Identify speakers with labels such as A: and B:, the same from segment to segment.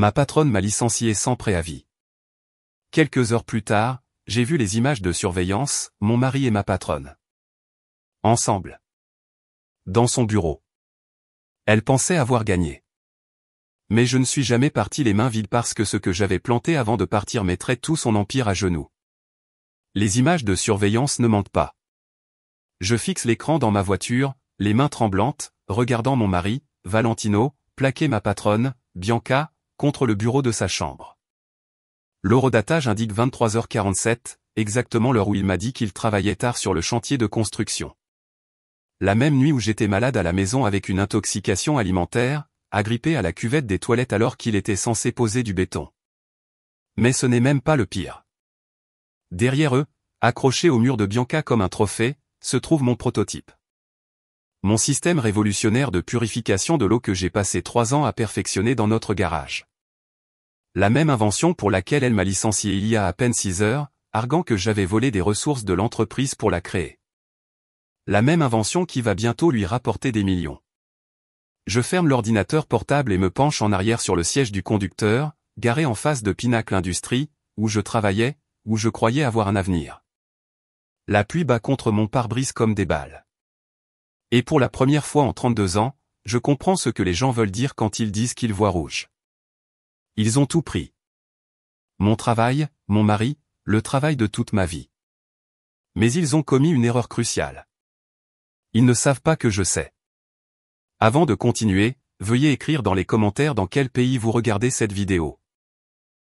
A: Ma patronne m'a licencié sans préavis. Quelques heures plus tard, j'ai vu les images de surveillance, mon mari et ma patronne. Ensemble. Dans son bureau. Elle pensait avoir gagné. Mais je ne suis jamais parti les mains vides parce que ce que j'avais planté avant de partir mettrait tout son empire à genoux. Les images de surveillance ne mentent pas. Je fixe l'écran dans ma voiture, les mains tremblantes, regardant mon mari, Valentino, plaquer ma patronne, Bianca, contre le bureau de sa chambre. L'horodatage indique 23h47, exactement l'heure où il m'a dit qu'il travaillait tard sur le chantier de construction. La même nuit où j'étais malade à la maison avec une intoxication alimentaire, agrippé à la cuvette des toilettes alors qu'il était censé poser du béton. Mais ce n'est même pas le pire. Derrière eux, accroché au mur de Bianca comme un trophée, se trouve mon prototype. Mon système révolutionnaire de purification de l'eau que j'ai passé 3 ans à perfectionner dans notre garage. La même invention pour laquelle elle m'a licencié il y a à peine 6 heures, arguant que j'avais volé des ressources de l'entreprise pour la créer. La même invention qui va bientôt lui rapporter des millions. Je ferme l'ordinateur portable et me penche en arrière sur le siège du conducteur, garé en face de Pinacle Industries, où je travaillais, où je croyais avoir un avenir. La pluie bat contre mon pare-brise comme des balles. Et pour la première fois en 32 ans, je comprends ce que les gens veulent dire quand ils disent qu'ils voient rouge. Ils ont tout pris. Mon travail, mon mari, le travail de toute ma vie. Mais ils ont commis une erreur cruciale. Ils ne savent pas que je sais. Avant de continuer, veuillez écrire dans les commentaires dans quel pays vous regardez cette vidéo.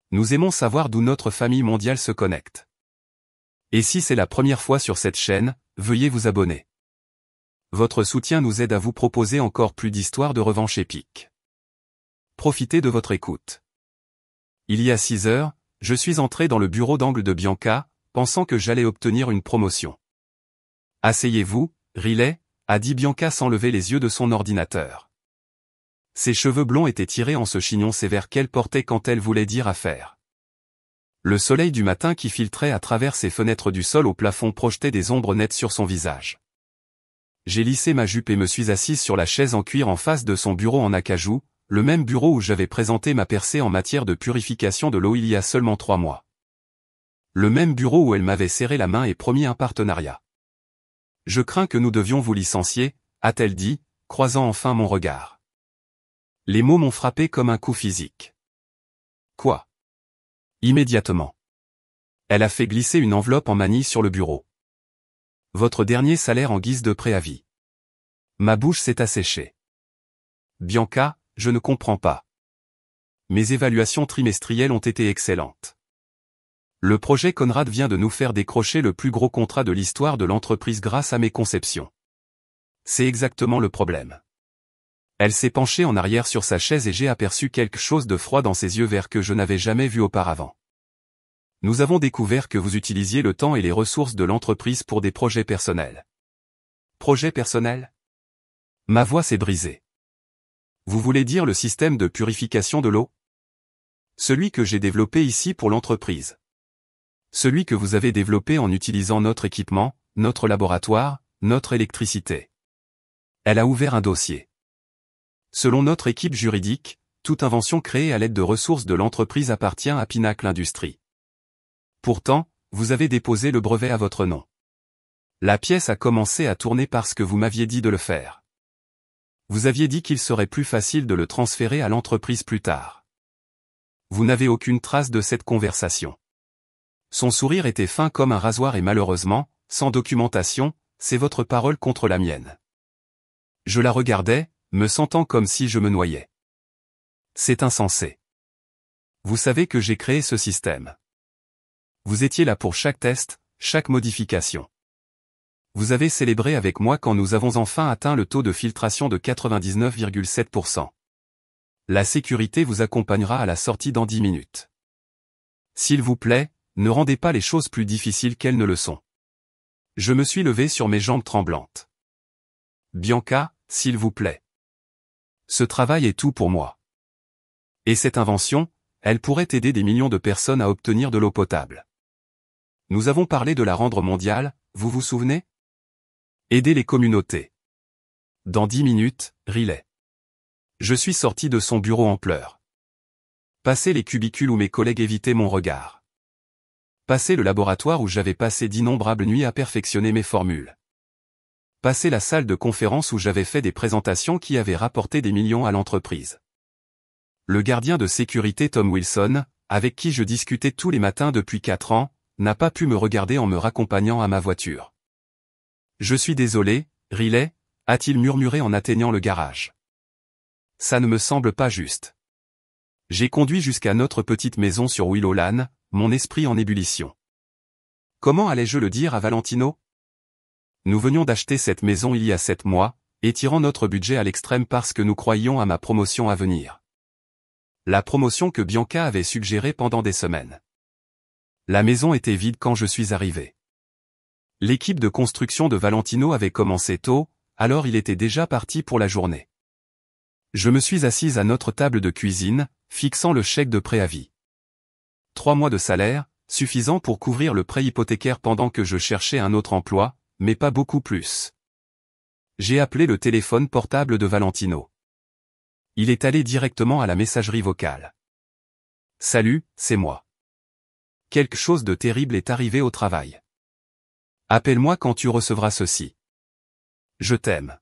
A: Nous aimons savoir d'où notre famille mondiale se connecte. Et si c'est la première fois sur cette chaîne, veuillez vous abonner. Votre soutien nous aide à vous proposer encore plus d'histoires de revanche épiques. Profitez de votre écoute. Il y a 6 heures, je suis entré dans le bureau d'angle de Bianca, pensant que j'allais obtenir une promotion. Asseyez-vous, Riley, a dit Bianca sans lever les yeux de son ordinateur. Ses cheveux blonds étaient tirés en ce chignon sévère qu'elle portait quand elle voulait dire affaire. Le soleil du matin qui filtrait à travers ses fenêtres du sol au plafond projetait des ombres nettes sur son visage. J'ai lissé ma jupe et me suis assise sur la chaise en cuir en face de son bureau en acajou, le même bureau où j'avais présenté ma percée en matière de purification de l'eau il y a seulement 3 mois. Le même bureau où elle m'avait serré la main et promis un partenariat. Je crains que nous devions vous licencier, a-t-elle dit, croisant enfin mon regard. Les mots m'ont frappé comme un coup physique. Quoi? Immédiatement. Elle a fait glisser une enveloppe en manille sur le bureau. Votre dernier salaire en guise de préavis. Ma bouche s'est asséchée. Bianca, je ne comprends pas. Mes évaluations trimestrielles ont été excellentes. Le projet Conrad vient de nous faire décrocher le plus gros contrat de l'histoire de l'entreprise grâce à mes conceptions. C'est exactement le problème. Elle s'est penchée en arrière sur sa chaise et j'ai aperçu quelque chose de froid dans ses yeux verts que je n'avais jamais vu auparavant. Nous avons découvert que vous utilisiez le temps et les ressources de l'entreprise pour des projets personnels. Projets personnels? Ma voix s'est brisée. Vous voulez dire le système de purification de l'eau? Celui que j'ai développé ici pour l'entreprise. Celui que vous avez développé en utilisant notre équipement, notre laboratoire, notre électricité. Elle a ouvert un dossier. Selon notre équipe juridique, toute invention créée à l'aide de ressources de l'entreprise appartient à Pinacle Industries. Pourtant, vous avez déposé le brevet à votre nom. La pièce a commencé à tourner parce que vous m'aviez dit de le faire. Vous aviez dit qu'il serait plus facile de le transférer à l'entreprise plus tard. Vous n'avez aucune trace de cette conversation. Son sourire était fin comme un rasoir et malheureusement, sans documentation, c'est votre parole contre la mienne. Je la regardais, me sentant comme si je me noyais. C'est insensé. Vous savez que j'ai créé ce système. Vous étiez là pour chaque test, chaque modification. Vous avez célébré avec moi quand nous avons enfin atteint le taux de filtration de 99,7%. La sécurité vous accompagnera à la sortie dans 10 minutes. S'il vous plaît, ne rendez pas les choses plus difficiles qu'elles ne le sont. Je me suis levé sur mes jambes tremblantes. Bianca, s'il vous plaît. Ce travail est tout pour moi. Et cette invention, elle pourrait aider des millions de personnes à obtenir de l'eau potable. Nous avons parlé de la rendre mondiale, vous vous souvenez? Aider les communautés. Dans 10 minutes, Riley. Je suis sorti de son bureau en pleurs. Passer les cubicules où mes collègues évitaient mon regard. Passer le laboratoire où j'avais passé d'innombrables nuits à perfectionner mes formules. Passer la salle de conférence où j'avais fait des présentations qui avaient rapporté des millions à l'entreprise. Le gardien de sécurité Tom Wilson, avec qui je discutais tous les matins depuis 4 ans, n'a pas pu me regarder en me raccompagnant à ma voiture. Je suis désolé, Riley, a-t-il murmuré en atteignant le garage. Ça ne me semble pas juste. J'ai conduit jusqu'à notre petite maison sur Willow Lane, mon esprit en ébullition. Comment allais-je le dire à Valentino? Nous venions d'acheter cette maison il y a 7 mois, étirant notre budget à l'extrême parce que nous croyions à ma promotion à venir. La promotion que Bianca avait suggérée pendant des semaines. La maison était vide quand je suis arrivé. L'équipe de construction de Valentino avait commencé tôt, alors il était déjà parti pour la journée. Je me suis assise à notre table de cuisine, fixant le chèque de préavis. 3 mois de salaire, suffisant pour couvrir le prêt hypothécaire pendant que je cherchais un autre emploi, mais pas beaucoup plus. J'ai appelé le téléphone portable de Valentino. Il est allé directement à la messagerie vocale. Salut, c'est moi. Quelque chose de terrible est arrivé au travail. Appelle-moi quand tu recevras ceci. Je t'aime.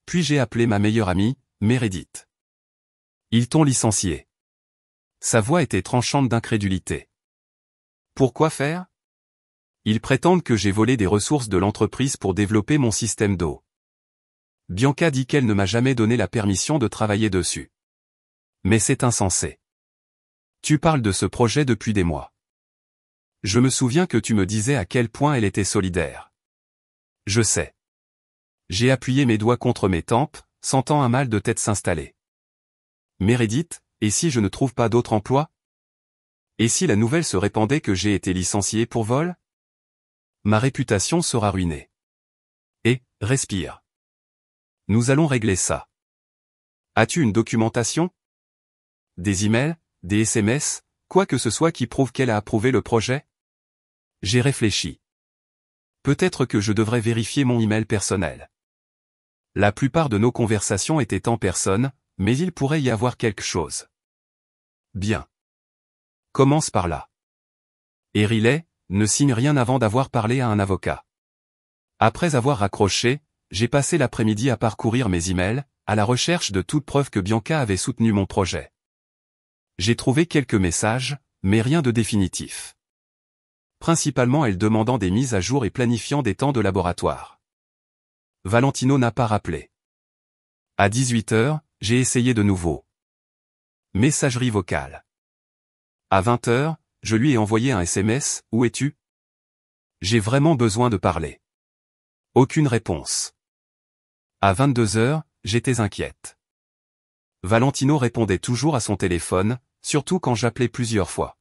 A: Puis j'ai appelé ma meilleure amie, Meredith. Ils t'ont licencié. Sa voix était tranchante d'incrédulité. Pourquoi faire? Ils prétendent que j'ai volé des ressources de l'entreprise pour développer mon système d'eau. Bianca dit qu'elle ne m'a jamais donné la permission de travailler dessus. Mais c'est insensé. Tu parles de ce projet depuis des mois. Je me souviens que tu me disais à quel point elle était solidaire. Je sais. J'ai appuyé mes doigts contre mes tempes, sentant un mal de tête s'installer. Meredith, et si je ne trouve pas d'autre emploi? Et si la nouvelle se répandait que j'ai été licencié pour vol? Ma réputation sera ruinée. Et, respire. Nous allons régler ça. As-tu une documentation? Des emails, des SMS, quoi que ce soit qui prouve qu'elle a approuvé le projet? J'ai réfléchi. Peut-être que je devrais vérifier mon email personnel. La plupart de nos conversations étaient en personne, mais il pourrait y avoir quelque chose. Bien. Commence par là. Et Riley, ne signe rien avant d'avoir parlé à un avocat. Après avoir raccroché, j'ai passé l'après-midi à parcourir mes emails, à la recherche de toute preuve que Bianca avait soutenu mon projet. J'ai trouvé quelques messages, mais rien de définitif. Principalement elle demandant des mises à jour et planifiant des temps de laboratoire. Valentino n'a pas rappelé. À 18 h, j'ai essayé de nouveau. Messagerie vocale. À 20 h, je lui ai envoyé un SMS, où es-tu? J'ai vraiment besoin de parler. Aucune réponse. À 22 h, j'étais inquiète. Valentino répondait toujours à son téléphone, surtout quand j'appelais plusieurs fois.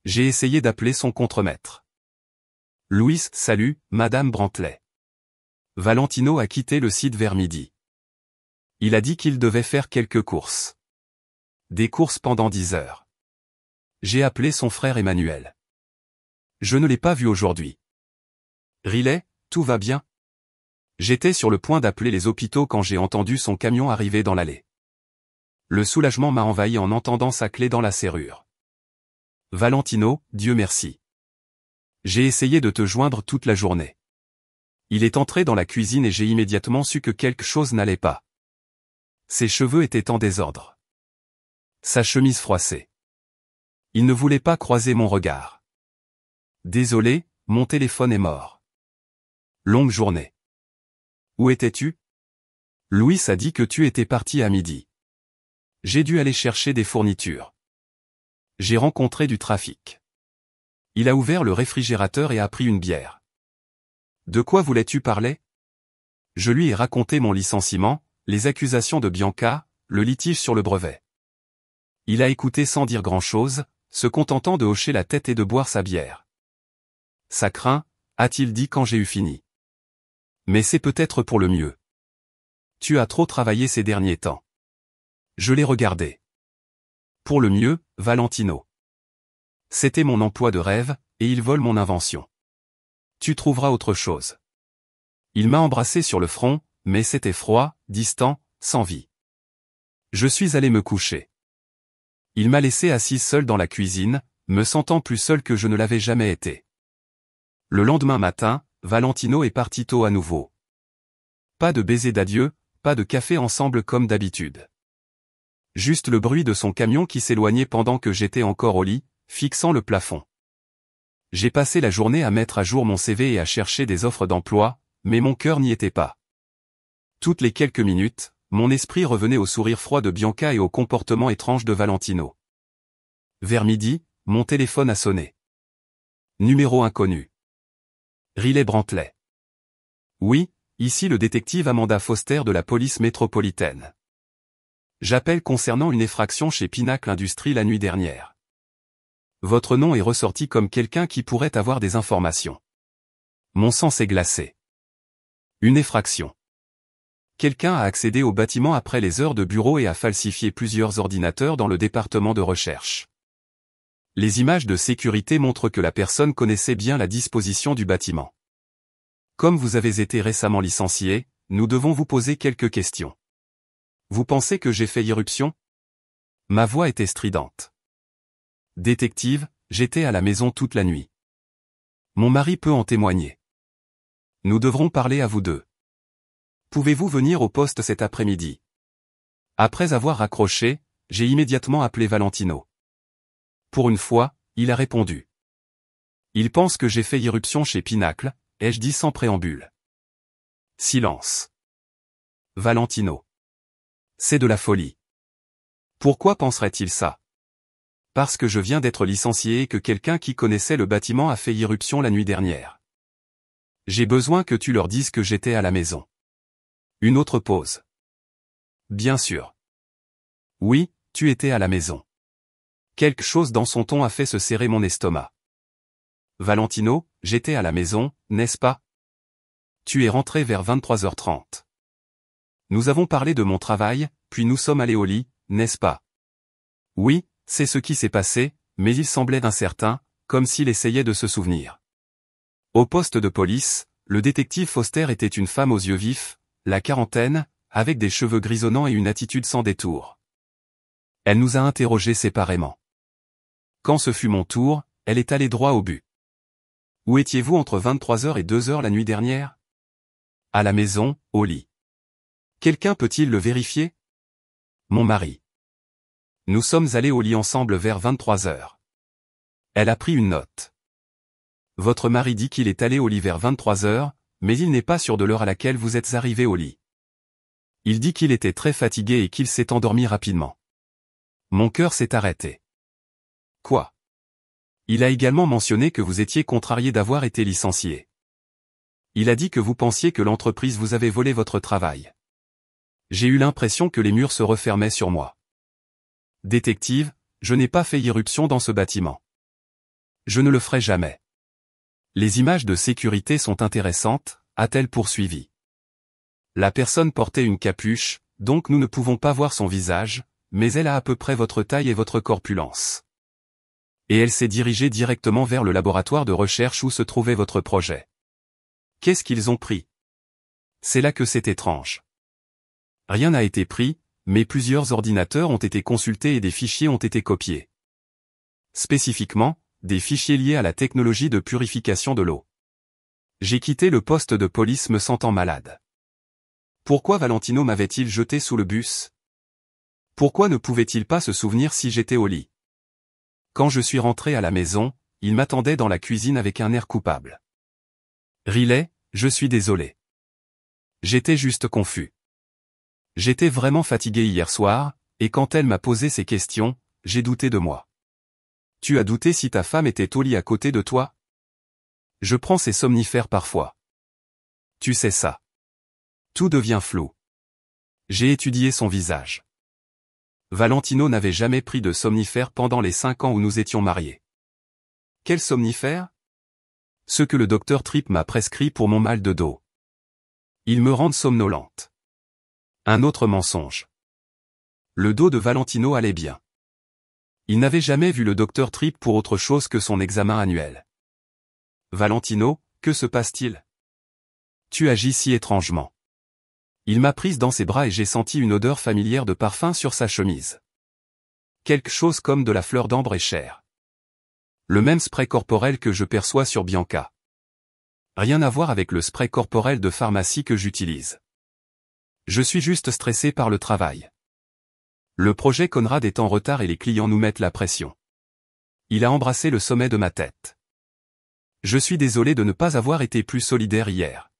A: J'ai essayé d'appeler son contremaître. Louis, salut, Madame Brantley. Valentino a quitté le site vers midi. Il a dit qu'il devait faire quelques courses. Des courses pendant 10 heures. J'ai appelé son frère Emmanuel. Je ne l'ai pas vu aujourd'hui. Riley, tout va bien? J'étais sur le point d'appeler les hôpitaux quand j'ai entendu son camion arriver dans l'allée. Le soulagement m'a envahi en entendant sa clé dans la serrure. Valentino, Dieu merci. J'ai essayé de te joindre toute la journée. Il est entré dans la cuisine et j'ai immédiatement su que quelque chose n'allait pas. Ses cheveux étaient en désordre. Sa chemise froissée. Il ne voulait pas croiser mon regard. Désolé, mon téléphone est mort. Longue journée. Où étais-tu? Louis a dit que tu étais parti à midi. J'ai dû aller chercher des fournitures. J'ai rencontré du trafic. Il a ouvert le réfrigérateur et a pris une bière. De quoi voulais-tu parler? Je lui ai raconté mon licenciement, les accusations de Bianca, le litige sur le brevet. Il a écouté sans dire grand-chose, se contentant de hocher la tête et de boire sa bière. Ça craint, a-t-il dit quand j'ai eu fini. Mais c'est peut-être pour le mieux. Tu as trop travaillé ces derniers temps. Je l'ai regardé. Pour le mieux, Valentino. C'était mon emploi de rêve, et il vole mon invention. Tu trouveras autre chose. Il m'a embrassé sur le front, mais c'était froid, distant, sans vie. Je suis allé me coucher. Il m'a laissé assise seule dans la cuisine, me sentant plus seule que je ne l'avais jamais été. Le lendemain matin, Valentino est parti tôt à nouveau. Pas de baiser d'adieu, pas de café ensemble comme d'habitude. Juste le bruit de son camion qui s'éloignait pendant que j'étais encore au lit, fixant le plafond. J'ai passé la journée à mettre à jour mon CV et à chercher des offres d'emploi, mais mon cœur n'y était pas. Toutes les quelques minutes, mon esprit revenait au sourire froid de Bianca et au comportement étrange de Valentino. Vers midi, mon téléphone a sonné. Numéro inconnu. Riley Brantley. Oui, ici le détective Amanda Foster de la police métropolitaine. J'appelle concernant une effraction chez Pinacle Industries la nuit dernière. Votre nom est ressorti comme quelqu'un qui pourrait avoir des informations. Mon sang s'est glacé. Une effraction. Quelqu'un a accédé au bâtiment après les heures de bureau et a falsifié plusieurs ordinateurs dans le département de recherche. Les images de sécurité montrent que la personne connaissait bien la disposition du bâtiment. Comme vous avez été récemment licencié, nous devons vous poser quelques questions. Vous pensez que j'ai fait irruption? Ma voix était stridente. Détective, j'étais à la maison toute la nuit. Mon mari peut en témoigner. Nous devrons parler à vous deux. Pouvez-vous venir au poste cet après-midi? Après avoir raccroché, j'ai immédiatement appelé Valentino. Pour une fois, il a répondu. Il pense que j'ai fait irruption chez Pinacle, ai-je dit sans préambule. Silence. Valentino. C'est de la folie. Pourquoi penserait-il ça? Parce que je viens d'être licencié et que quelqu'un qui connaissait le bâtiment a fait irruption la nuit dernière. J'ai besoin que tu leur dises que j'étais à la maison. Une autre pause. Bien sûr. Oui, tu étais à la maison. Quelque chose dans son ton a fait se serrer mon estomac. Valentino, j'étais à la maison, n'est-ce pas? Tu es rentré vers 23h30. Nous avons parlé de mon travail, puis nous sommes allés au lit, n'est-ce pas? Oui, c'est ce qui s'est passé, mais il semblait incertain, comme s'il essayait de se souvenir. Au poste de police, le détective Foster était une femme aux yeux vifs, la quarantaine, avec des cheveux grisonnants et une attitude sans détour. Elle nous a interrogés séparément. Quand ce fut mon tour, elle est allée droit au but. Où étiez-vous entre 23h et 2h la nuit dernière? À la maison, au lit. Quelqu'un peut-il le vérifier? Mon mari. Nous sommes allés au lit ensemble vers 23h. Elle a pris une note. Votre mari dit qu'il est allé au lit vers 23h, mais il n'est pas sûr de l'heure à laquelle vous êtes arrivé au lit. Il dit qu'il était très fatigué et qu'il s'est endormi rapidement. Mon cœur s'est arrêté. Quoi? Il a également mentionné que vous étiez contrarié d'avoir été licencié. Il a dit que vous pensiez que l'entreprise vous avait volé votre travail. J'ai eu l'impression que les murs se refermaient sur moi. Détective, je n'ai pas fait irruption dans ce bâtiment. Je ne le ferai jamais. Les images de sécurité sont intéressantes, a-t-elle poursuivi. La personne portait une capuche, donc nous ne pouvons pas voir son visage, mais elle a à peu près votre taille et votre corpulence. Et elle s'est dirigée directement vers le laboratoire de recherche où se trouvait votre projet. Qu'est-ce qu'ils ont pris? C'est là que c'est étrange. Rien n'a été pris, mais plusieurs ordinateurs ont été consultés et des fichiers ont été copiés. Spécifiquement, des fichiers liés à la technologie de purification de l'eau. J'ai quitté le poste de police me sentant malade. Pourquoi Valentino m'avait-il jeté sous le bus? Pourquoi ne pouvait-il pas se souvenir si j'étais au lit? Quand je suis rentré à la maison, il m'attendait dans la cuisine avec un air coupable. Riley, je suis désolé. J'étais juste confus. J'étais vraiment fatigué hier soir, et quand elle m'a posé ces questions, j'ai douté de moi. Tu as douté si ta femme était au lit à côté de toi? Je prends ces somnifères parfois. Tu sais ça. Tout devient flou. J'ai étudié son visage. Valentino n'avait jamais pris de somnifères pendant les 5 ans où nous étions mariés. Quel somnifère? Ce que le docteur Tripp m'a prescrit pour mon mal de dos. Ils me rendent somnolente. Un autre mensonge. Le dos de Valentino allait bien. Il n'avait jamais vu le docteur Tripp pour autre chose que son examen annuel. Valentino, que se passe-t-il? Tu agis si étrangement. Il m'a prise dans ses bras et j'ai senti une odeur familière de parfum sur sa chemise. quelque chose comme de la fleur d'ambre et chair. Le même spray corporel que je perçois sur Bianca. Rien à voir avec le spray corporel de pharmacie que j'utilise. Je suis juste stressé par le travail. Le projet Conrad est en retard et les clients nous mettent la pression. Il a embrassé le sommet de ma tête. Je suis désolé de ne pas avoir été plus solidaire hier.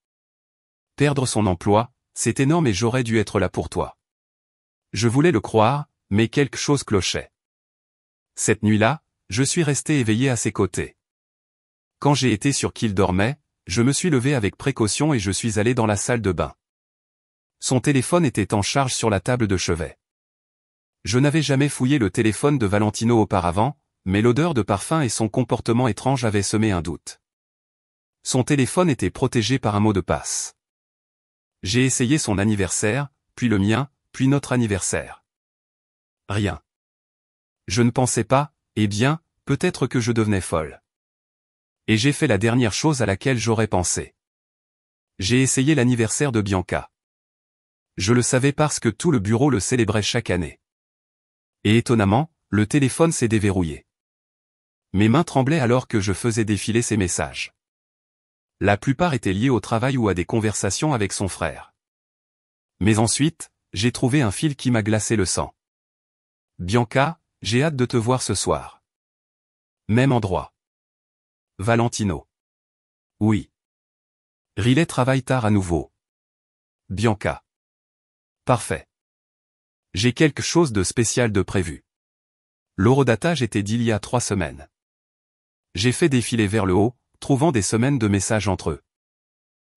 A: Perdre son emploi, c'est énorme et j'aurais dû être là pour toi. Je voulais le croire, mais quelque chose clochait. Cette nuit-là, je suis resté éveillé à ses côtés. Quand j'ai été sûr qu'il dormait, je me suis levé avec précaution et je suis allé dans la salle de bain. Son téléphone était en charge sur la table de chevet. Je n'avais jamais fouillé le téléphone de Valentino auparavant, mais l'odeur de parfum et son comportement étrange avaient semé un doute. Son téléphone était protégé par un mot de passe. J'ai essayé son anniversaire, puis le mien, puis notre anniversaire. Rien. Je ne pensais pas, eh bien, peut-être que je devenais folle. Et j'ai fait la dernière chose à laquelle j'aurais pensé. J'ai essayé l'anniversaire de Bianca. Je le savais parce que tout le bureau le célébrait chaque année. Et étonnamment, le téléphone s'est déverrouillé. Mes mains tremblaient alors que je faisais défiler ses messages. La plupart étaient liés au travail ou à des conversations avec son frère. Mais ensuite, j'ai trouvé un fil qui m'a glacé le sang. Bianca, j'ai hâte de te voir ce soir. Même endroit. Valentino. Oui. Riley travaille tard à nouveau. Bianca. Parfait. J'ai quelque chose de spécial de prévu. L'horodatage était d'il y a 3 semaines. J'ai fait défiler vers le haut, trouvant des semaines de messages entre eux.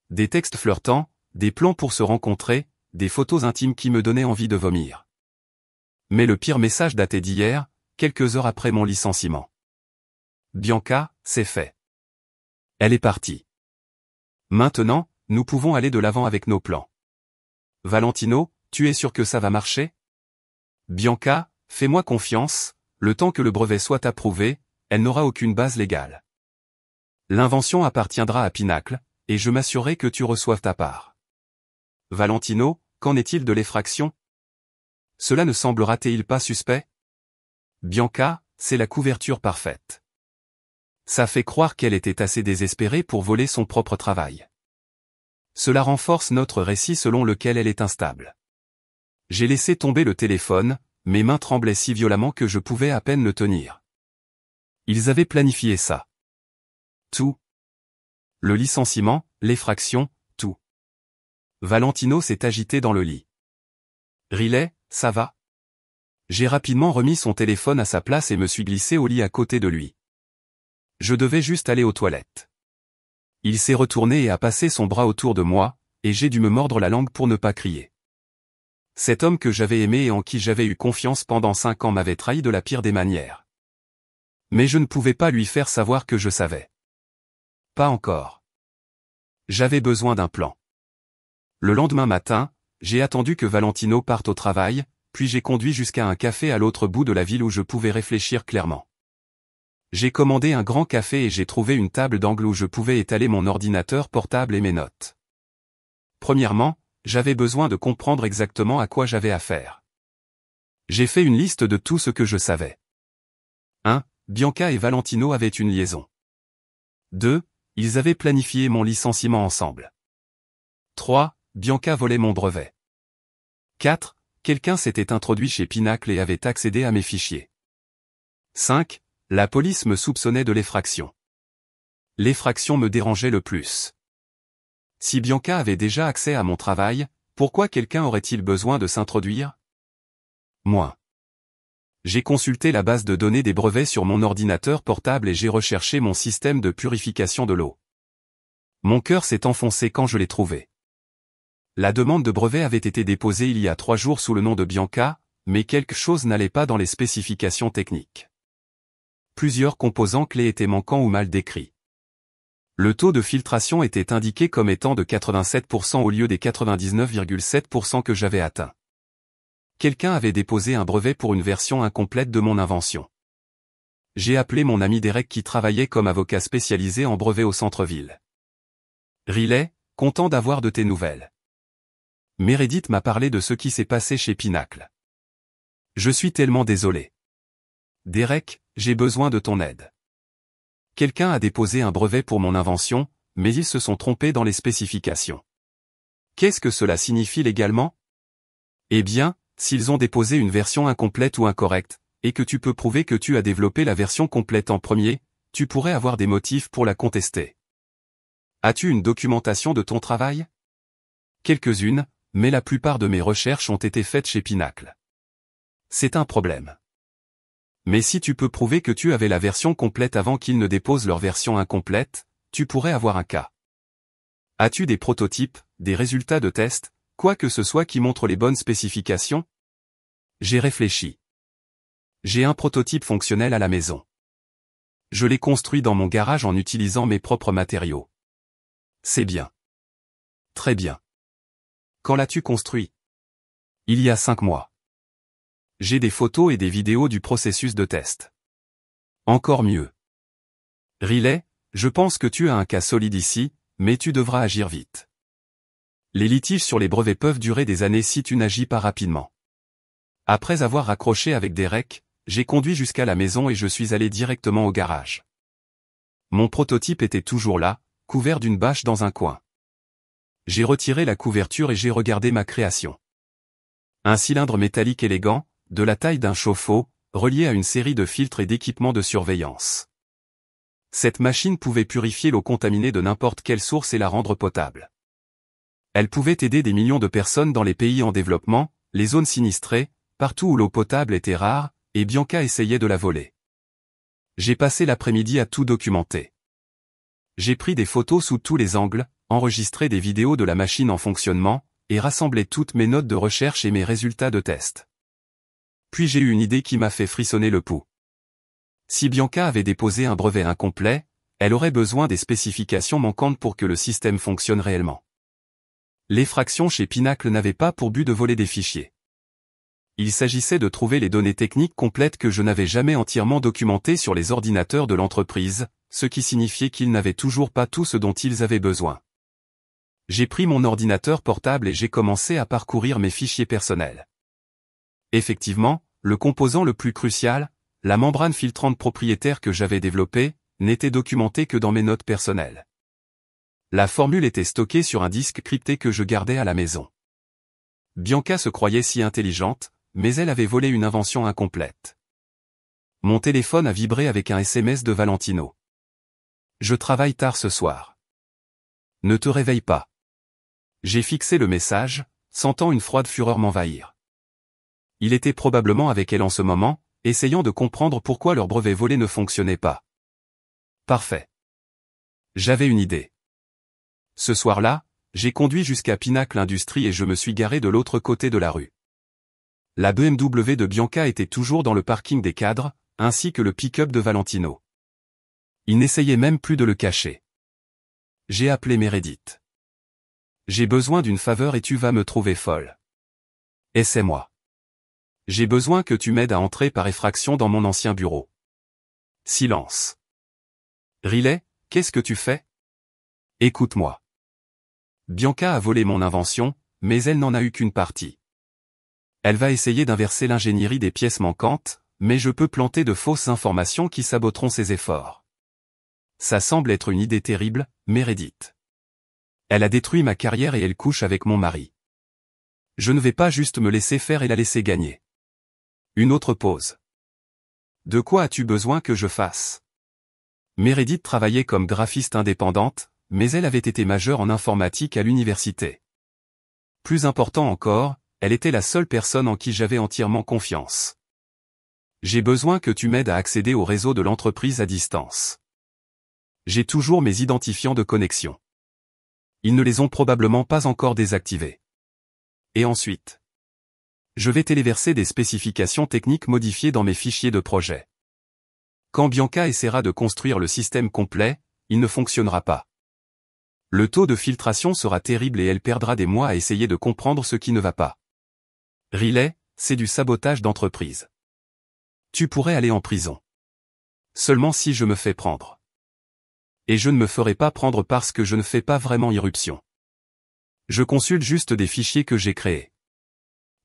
A: Des textes flirtants, des plans pour se rencontrer, des photos intimes qui me donnaient envie de vomir. Mais le pire message datait d'hier, quelques heures après mon licenciement. Bianca, c'est fait. Elle est partie. Maintenant, nous pouvons aller de l'avant avec nos plans. Valentino, tu es sûr que ça va marcher? Bianca, fais-moi confiance, le temps que le brevet soit approuvé, elle n'aura aucune base légale. L'invention appartiendra à Pinacle, et je m'assurerai que tu reçoives ta part. Valentino, qu'en est-il de l'effraction? Cela ne semblera-t-il pas suspect? Bianca, c'est la couverture parfaite. Ça fait croire qu'elle était assez désespérée pour voler son propre travail. Cela renforce notre récit selon lequel elle est instable. J'ai laissé tomber le téléphone, mes mains tremblaient si violemment que je pouvais à peine le tenir. Ils avaient planifié ça. Tout. Le licenciement, l'effraction, tout. Valentino s'est agité dans le lit. Riley, ça va? J'ai rapidement remis son téléphone à sa place et me suis glissé au lit à côté de lui. Je devais juste aller aux toilettes. Il s'est retourné et a passé son bras autour de moi, et j'ai dû me mordre la langue pour ne pas crier. Cet homme que j'avais aimé et en qui j'avais eu confiance pendant 5 ans m'avait trahi de la pire des manières. Mais je ne pouvais pas lui faire savoir que je savais. Pas encore. J'avais besoin d'un plan. Le lendemain matin, j'ai attendu que Valentino parte au travail, puis j'ai conduit jusqu'à un café à l'autre bout de la ville où je pouvais réfléchir clairement. J'ai commandé un grand café et j'ai trouvé une table d'angle où je pouvais étaler mon ordinateur portable et mes notes. Premièrement, j'avais besoin de comprendre exactement à quoi j'avais affaire. J'ai fait une liste de tout ce que je savais. 1. Bianca et Valentino avaient une liaison. 2. Ils avaient planifié mon licenciement ensemble. 3. Bianca volait mon brevet. 4. Quelqu'un s'était introduit chez Pinacle et avait accédé à mes fichiers. 5. La police me soupçonnait de l'effraction. L'effraction me dérangeait le plus. Si Bianca avait déjà accès à mon travail, pourquoi quelqu'un aurait-il besoin de s'introduire? Moi. J'ai consulté la base de données des brevets sur mon ordinateur portable et j'ai recherché mon système de purification de l'eau. Mon cœur s'est enfoncé quand je l'ai trouvé. La demande de brevet avait été déposée il y a 3 jours sous le nom de Bianca, mais quelque chose n'allait pas dans les spécifications techniques. Plusieurs composants clés étaient manquants ou mal décrits. Le taux de filtration était indiqué comme étant de 87% au lieu des 99,7% que j'avais atteints. Quelqu'un avait déposé un brevet pour une version incomplète de mon invention. J'ai appelé mon ami Derek qui travaillait comme avocat spécialisé en brevets au centre-ville. Riley, content d'avoir de tes nouvelles. Meredith m'a parlé de ce qui s'est passé chez Pinacle. Je suis tellement désolé. Derek, j'ai besoin de ton aide. Quelqu'un a déposé un brevet pour mon invention, mais ils se sont trompés dans les spécifications. Qu'est-ce que cela signifie légalement? Eh bien, s'ils ont déposé une version incomplète ou incorrecte, et que tu peux prouver que tu as développé la version complète en premier, tu pourrais avoir des motifs pour la contester. As-tu une documentation de ton travail? Quelques-unes, mais la plupart de mes recherches ont été faites chez Pinacle. C'est un problème. Mais si tu peux prouver que tu avais la version complète avant qu'ils ne déposent leur version incomplète, tu pourrais avoir un cas. As-tu des prototypes, des résultats de tests, quoi que ce soit qui montrent les bonnes spécifications? J'ai réfléchi. J'ai un prototype fonctionnel à la maison. Je l'ai construit dans mon garage en utilisant mes propres matériaux. C'est bien. Très bien. Quand l'as-tu construit? Il y a 5 mois. J'ai des photos et des vidéos du processus de test. Encore mieux. Riley, je pense que tu as un cas solide ici, mais tu devras agir vite. Les litiges sur les brevets peuvent durer des années si tu n'agis pas rapidement. Après avoir raccroché avec Derek, j'ai conduit jusqu'à la maison et je suis allé directement au garage. Mon prototype était toujours là, couvert d'une bâche dans un coin. J'ai retiré la couverture et j'ai regardé ma création. Un cylindre métallique élégant, de la taille d'un chauffe-eau, relié à une série de filtres et d'équipements de surveillance. Cette machine pouvait purifier l'eau contaminée de n'importe quelle source et la rendre potable. Elle pouvait aider des millions de personnes dans les pays en développement, les zones sinistrées, partout où l'eau potable était rare, et Bianca essayait de la voler. J'ai passé l'après-midi à tout documenter. J'ai pris des photos sous tous les angles, enregistré des vidéos de la machine en fonctionnement, et rassemblé toutes mes notes de recherche et mes résultats de test. Puis j'ai eu une idée qui m'a fait frissonner le pouls. Si Bianca avait déposé un brevet incomplet, elle aurait besoin des spécifications manquantes pour que le système fonctionne réellement. L'effraction chez Pinacle n'avait pas pour but de voler des fichiers. Il s'agissait de trouver les données techniques complètes que je n'avais jamais entièrement documentées sur les ordinateurs de l'entreprise, ce qui signifiait qu'ils n'avaient toujours pas tout ce dont ils avaient besoin. J'ai pris mon ordinateur portable et j'ai commencé à parcourir mes fichiers personnels. Effectivement, le composant le plus crucial, la membrane filtrante propriétaire que j'avais développée, n'était documentée que dans mes notes personnelles. La formule était stockée sur un disque crypté que je gardais à la maison. Bianca se croyait si intelligente, mais elle avait volé une invention incomplète. Mon téléphone a vibré avec un SMS de Valentino. Je travaille tard ce soir. Ne te réveille pas. J'ai fixé le message, sentant une froide fureur m'envahir. Il était probablement avec elle en ce moment, essayant de comprendre pourquoi leur brevet volé ne fonctionnait pas. Parfait. J'avais une idée. Ce soir-là, j'ai conduit jusqu'à Pinacle Industries et je me suis garé de l'autre côté de la rue. La BMW de Bianca était toujours dans le parking des cadres, ainsi que le pick-up de Valentino. Il n'essayait même plus de le cacher. J'ai appelé Meredith. J'ai besoin d'une faveur et tu vas me trouver folle. Essaie-moi. J'ai besoin que tu m'aides à entrer par effraction dans mon ancien bureau. Silence. Riley, qu'est-ce que tu fais? Écoute-moi. Bianca a volé mon invention, mais elle n'en a eu qu'une partie. Elle va essayer d'inverser l'ingénierie des pièces manquantes, mais je peux planter de fausses informations qui saboteront ses efforts. Ça semble être une idée terrible, Meredith. Elle a détruit ma carrière et elle couche avec mon mari. Je ne vais pas juste me laisser faire et la laisser gagner. Une autre pause. De quoi as-tu besoin que je fasse? Meredith travaillait comme graphiste indépendante, mais elle avait été majeure en informatique à l'université. Plus important encore, elle était la seule personne en qui j'avais entièrement confiance. J'ai besoin que tu m'aides à accéder au réseau de l'entreprise à distance. J'ai toujours mes identifiants de connexion. Ils ne les ont probablement pas encore désactivés. Et ensuite, je vais téléverser des spécifications techniques modifiées dans mes fichiers de projet. Quand Bianca essaiera de construire le système complet, il ne fonctionnera pas. Le taux de filtration sera terrible et elle perdra des mois à essayer de comprendre ce qui ne va pas. Riley, c'est du sabotage d'entreprise. Tu pourrais aller en prison. Seulement si je me fais prendre. Et je ne me ferai pas prendre parce que je ne fais pas vraiment irruption. Je consulte juste des fichiers que j'ai créés.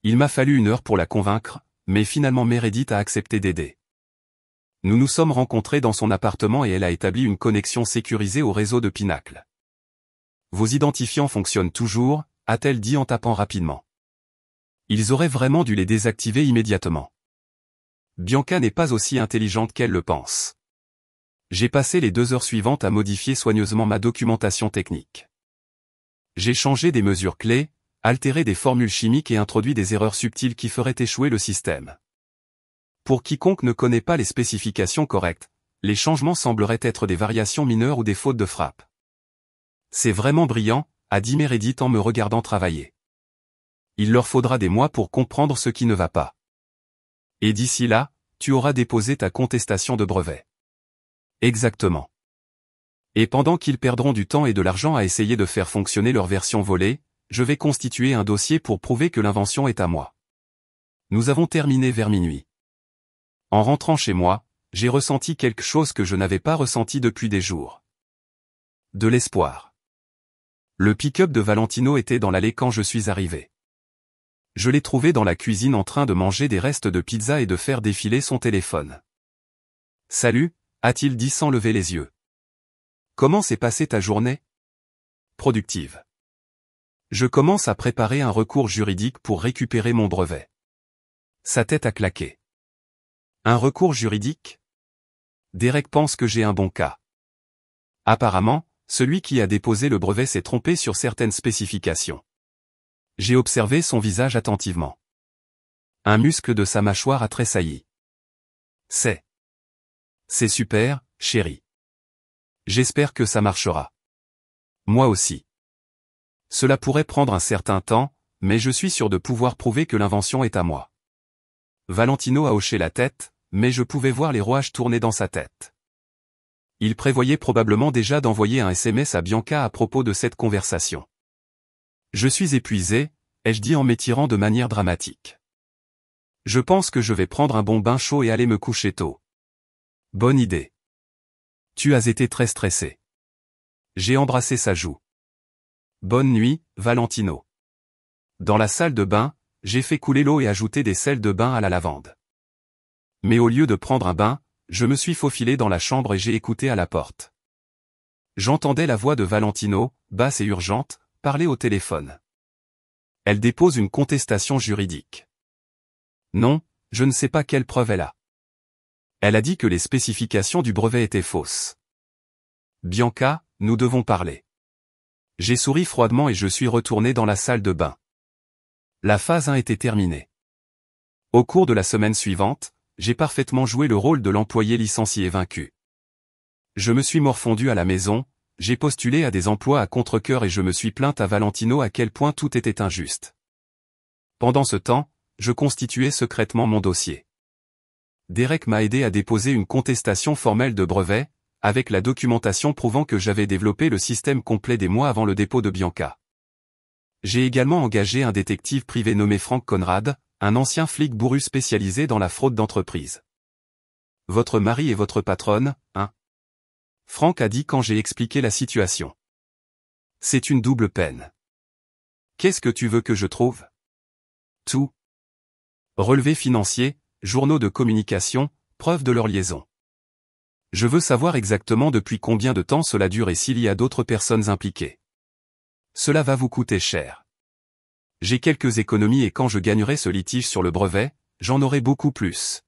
A: Il m'a fallu 1 heure pour la convaincre, mais finalement Meredith a accepté d'aider. Nous nous sommes rencontrés dans son appartement et elle a établi une connexion sécurisée au réseau de Pinacle. Vos identifiants fonctionnent toujours, a-t-elle dit en tapant rapidement. Ils auraient vraiment dû les désactiver immédiatement. Bianca n'est pas aussi intelligente qu'elle le pense. J'ai passé les 2 heures suivantes à modifier soigneusement ma documentation technique. J'ai changé des mesures clés, altéré des formules chimiques et introduit des erreurs subtiles qui feraient échouer le système. Pour quiconque ne connaît pas les spécifications correctes, les changements sembleraient être des variations mineures ou des fautes de frappe. C'est vraiment brillant, a dit Meredith en me regardant travailler. Il leur faudra des mois pour comprendre ce qui ne va pas. Et d'ici là, tu auras déposé ta contestation de brevet. Exactement. Et pendant qu'ils perdront du temps et de l'argent à essayer de faire fonctionner leur version volée, je vais constituer un dossier pour prouver que l'invention est à moi. Nous avons terminé vers minuit. En rentrant chez moi, j'ai ressenti quelque chose que je n'avais pas ressenti depuis des jours. De l'espoir. Le pick-up de Valentino était dans l'allée quand je suis arrivé. Je l'ai trouvé dans la cuisine en train de manger des restes de pizza et de faire défiler son téléphone. « Salut », a-t-il dit sans lever les yeux. « Comment s'est passée ta journée ? » Productive. Je commence à préparer un recours juridique pour récupérer mon brevet. Sa tête a claqué. Un recours juridique ? Derek pense que j'ai un bon cas. Apparemment, celui qui a déposé le brevet s'est trompé sur certaines spécifications. J'ai observé son visage attentivement. Un muscle de sa mâchoire a tressailli. C'est super, chérie. J'espère que ça marchera. Moi aussi. Cela pourrait prendre un certain temps, mais je suis sûr de pouvoir prouver que l'invention est à moi. Valentino a hoché la tête, mais je pouvais voir les rouages tourner dans sa tête. Il prévoyait probablement déjà d'envoyer un SMS à Bianca à propos de cette conversation. Je suis épuisé, ai-je dit en m'étirant de manière dramatique. Je pense que je vais prendre un bon bain chaud et aller me coucher tôt. Bonne idée. Tu as été très stressé. J'ai embrassé sa joue. Bonne nuit, Valentino. Dans la salle de bain, j'ai fait couler l'eau et ajouté des sels de bain à la lavande. Mais au lieu de prendre un bain, je me suis faufilé dans la chambre et j'ai écouté à la porte. J'entendais la voix de Valentino, basse et urgente, parler au téléphone. Elle dépose une contestation juridique. Non, je ne sais pas quelle preuve elle a. Elle a dit que les spécifications du brevet étaient fausses. Bianca, nous devons parler. J'ai souri froidement et je suis retourné dans la salle de bain. La phase 1 était terminée. Au cours de la semaine suivante, j'ai parfaitement joué le rôle de l'employé licencié vaincu. Je me suis morfondu à la maison, j'ai postulé à des emplois à contre-cœur et je me suis plaint à Valentino à quel point tout était injuste. Pendant ce temps, je constituais secrètement mon dossier. Derek m'a aidé à déposer une contestation formelle de brevet, avec la documentation prouvant que j'avais développé le système complet des mois avant le dépôt de Bianca. J'ai également engagé un détective privé nommé Frank Conrad, un ancien flic bourru spécialisé dans la fraude d'entreprise. Votre mari est votre patronne, hein ? Frank a dit quand j'ai expliqué la situation. C'est une double peine. Qu'est-ce que tu veux que je trouve ? Tout. Relevés financiers, journaux de communication, preuves de leur liaison. Je veux savoir exactement depuis combien de temps cela dure et s'il y a d'autres personnes impliquées. Cela va vous coûter cher. J'ai quelques économies et quand je gagnerai ce litige sur le brevet, j'en aurai beaucoup plus.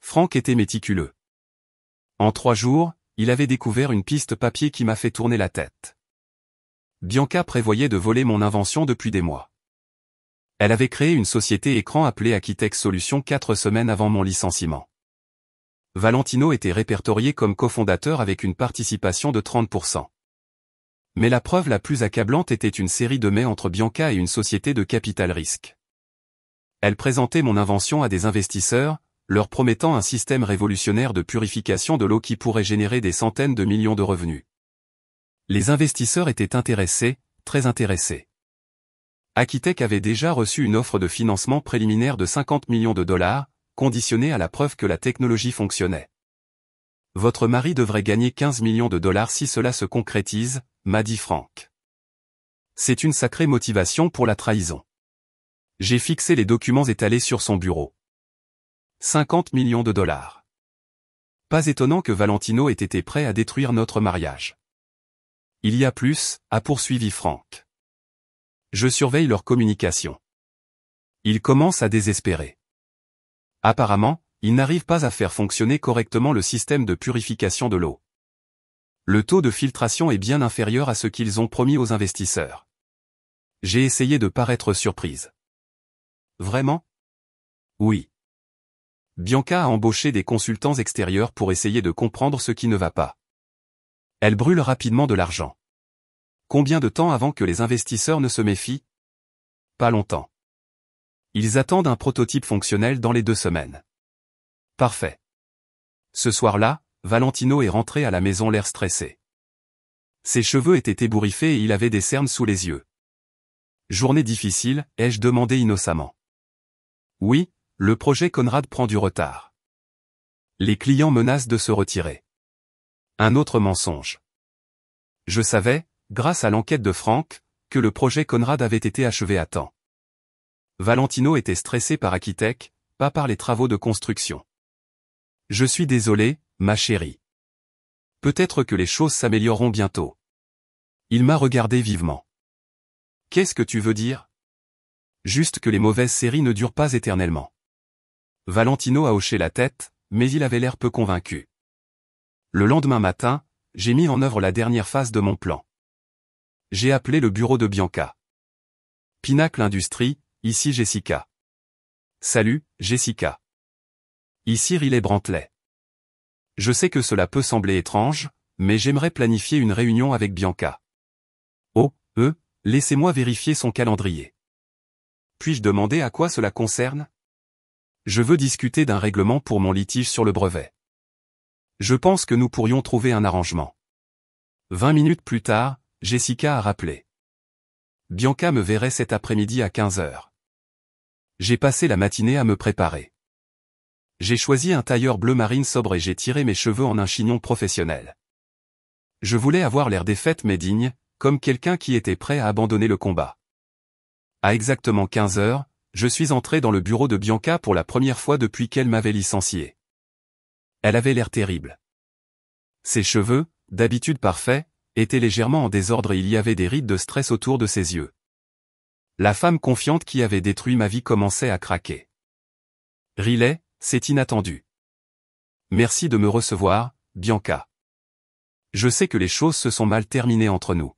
A: Frank était méticuleux. En 3 jours, il avait découvert une piste papier qui m'a fait tourner la tête. Bianca prévoyait de voler mon invention depuis des mois. Elle avait créé une société écran appelée Aquitech Solutions 4 semaines avant mon licenciement. Valentino était répertorié comme cofondateur avec une participation de 30%. Mais la preuve la plus accablante était une série de mails entre Bianca et une société de capital risque. Elle présentait mon invention à des investisseurs, leur promettant un système révolutionnaire de purification de l'eau qui pourrait générer des centaines de millions de revenus. Les investisseurs étaient intéressés, très intéressés. Aquitech avait déjà reçu une offre de financement préliminaire de 50 millions de dollars, conditionnée à la preuve que la technologie fonctionnait. Votre mari devrait gagner 15 millions de dollars si cela se concrétise, m'a dit Frank. C'est une sacrée motivation pour la trahison. J'ai fixé les documents étalés sur son bureau. 50 millions de dollars. Pas étonnant que Valentino ait été prêt à détruire notre mariage. Il y a plus, a poursuivi Franck. Je surveille leur communication. Ils commencent à désespérer. Apparemment, ils n'arrivent pas à faire fonctionner correctement le système de purification de l'eau. Le taux de filtration est bien inférieur à ce qu'ils ont promis aux investisseurs. J'ai essayé de paraître surprise. Vraiment? Oui. Bianca a embauché des consultants extérieurs pour essayer de comprendre ce qui ne va pas. Elle brûle rapidement de l'argent. Combien de temps avant que les investisseurs ne se méfient? Pas longtemps. Ils attendent un prototype fonctionnel dans les 2 semaines. Parfait. Ce soir-là, Valentino est rentré à la maison l'air stressé. Ses cheveux étaient ébouriffés et il avait des cernes sous les yeux. Journée difficile, ai-je demandé innocemment. Oui, le projet Conrad prend du retard. Les clients menacent de se retirer. Un autre mensonge. Je savais, grâce à l'enquête de Franck, que le projet Conrad avait été achevé à temps. Valentino était stressé par Aquitec, pas par les travaux de construction. Je suis désolé, ma chérie. Peut-être que les choses s'amélioreront bientôt. Il m'a regardé vivement. Qu'est-ce que tu veux dire? Juste que les mauvaises séries ne durent pas éternellement. Valentino a hoché la tête, mais il avait l'air peu convaincu. Le lendemain matin, j'ai mis en œuvre la dernière phase de mon plan. J'ai appelé le bureau de Bianca. Pinacle Industries, ici Jessica. Salut, Jessica. Ici Riley Brantley. Je sais que cela peut sembler étrange, mais j'aimerais planifier une réunion avec Bianca. Oh, laissez-moi vérifier son calendrier. Puis-je demander à quoi cela concerne? Je veux discuter d'un règlement pour mon litige sur le brevet. Je pense que nous pourrions trouver un arrangement. 20 minutes plus tard, Jessica a rappelé. Bianca me verrait cet après-midi à 15 heures. J'ai passé la matinée à me préparer. J'ai choisi un tailleur bleu marine sobre et j'ai tiré mes cheveux en un chignon professionnel. Je voulais avoir l'air défaite mais digne, comme quelqu'un qui était prêt à abandonner le combat. À exactement 15 heures, je suis entré dans le bureau de Bianca pour la première fois depuis qu'elle m'avait licencié. Elle avait l'air terrible. Ses cheveux, d'habitude parfaits, étaient légèrement en désordre et il y avait des rides de stress autour de ses yeux. La femme confiante qui avait détruit ma vie commençait à craquer. Riley, c'est inattendu. Merci de me recevoir, Bianca. Je sais que les choses se sont mal terminées entre nous.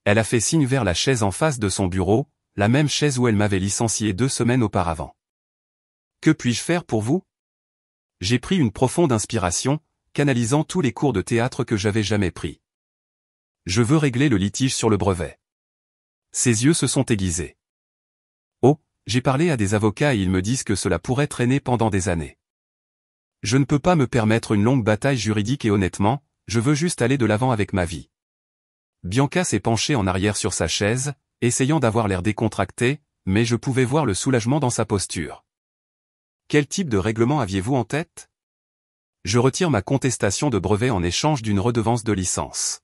A: Elle a fait signe vers la chaise en face de son bureau, la même chaise où elle m'avait licencié 2 semaines auparavant. Que puis-je faire pour vous? J'ai pris une profonde inspiration, canalisant tous les cours de théâtre que j'avais jamais pris. Je veux régler le litige sur le brevet. Ses yeux se sont aiguisés. Oh, j'ai parlé à des avocats et ils me disent que cela pourrait traîner pendant des années. Je ne peux pas me permettre une longue bataille juridique et honnêtement, je veux juste aller de l'avant avec ma vie. Bianca s'est penchée en arrière sur sa chaise, essayant d'avoir l'air décontracté, mais je pouvais voir le soulagement dans sa posture. Quel type de règlement aviez-vous en tête? Je retire ma contestation de brevet en échange d'une redevance de licence.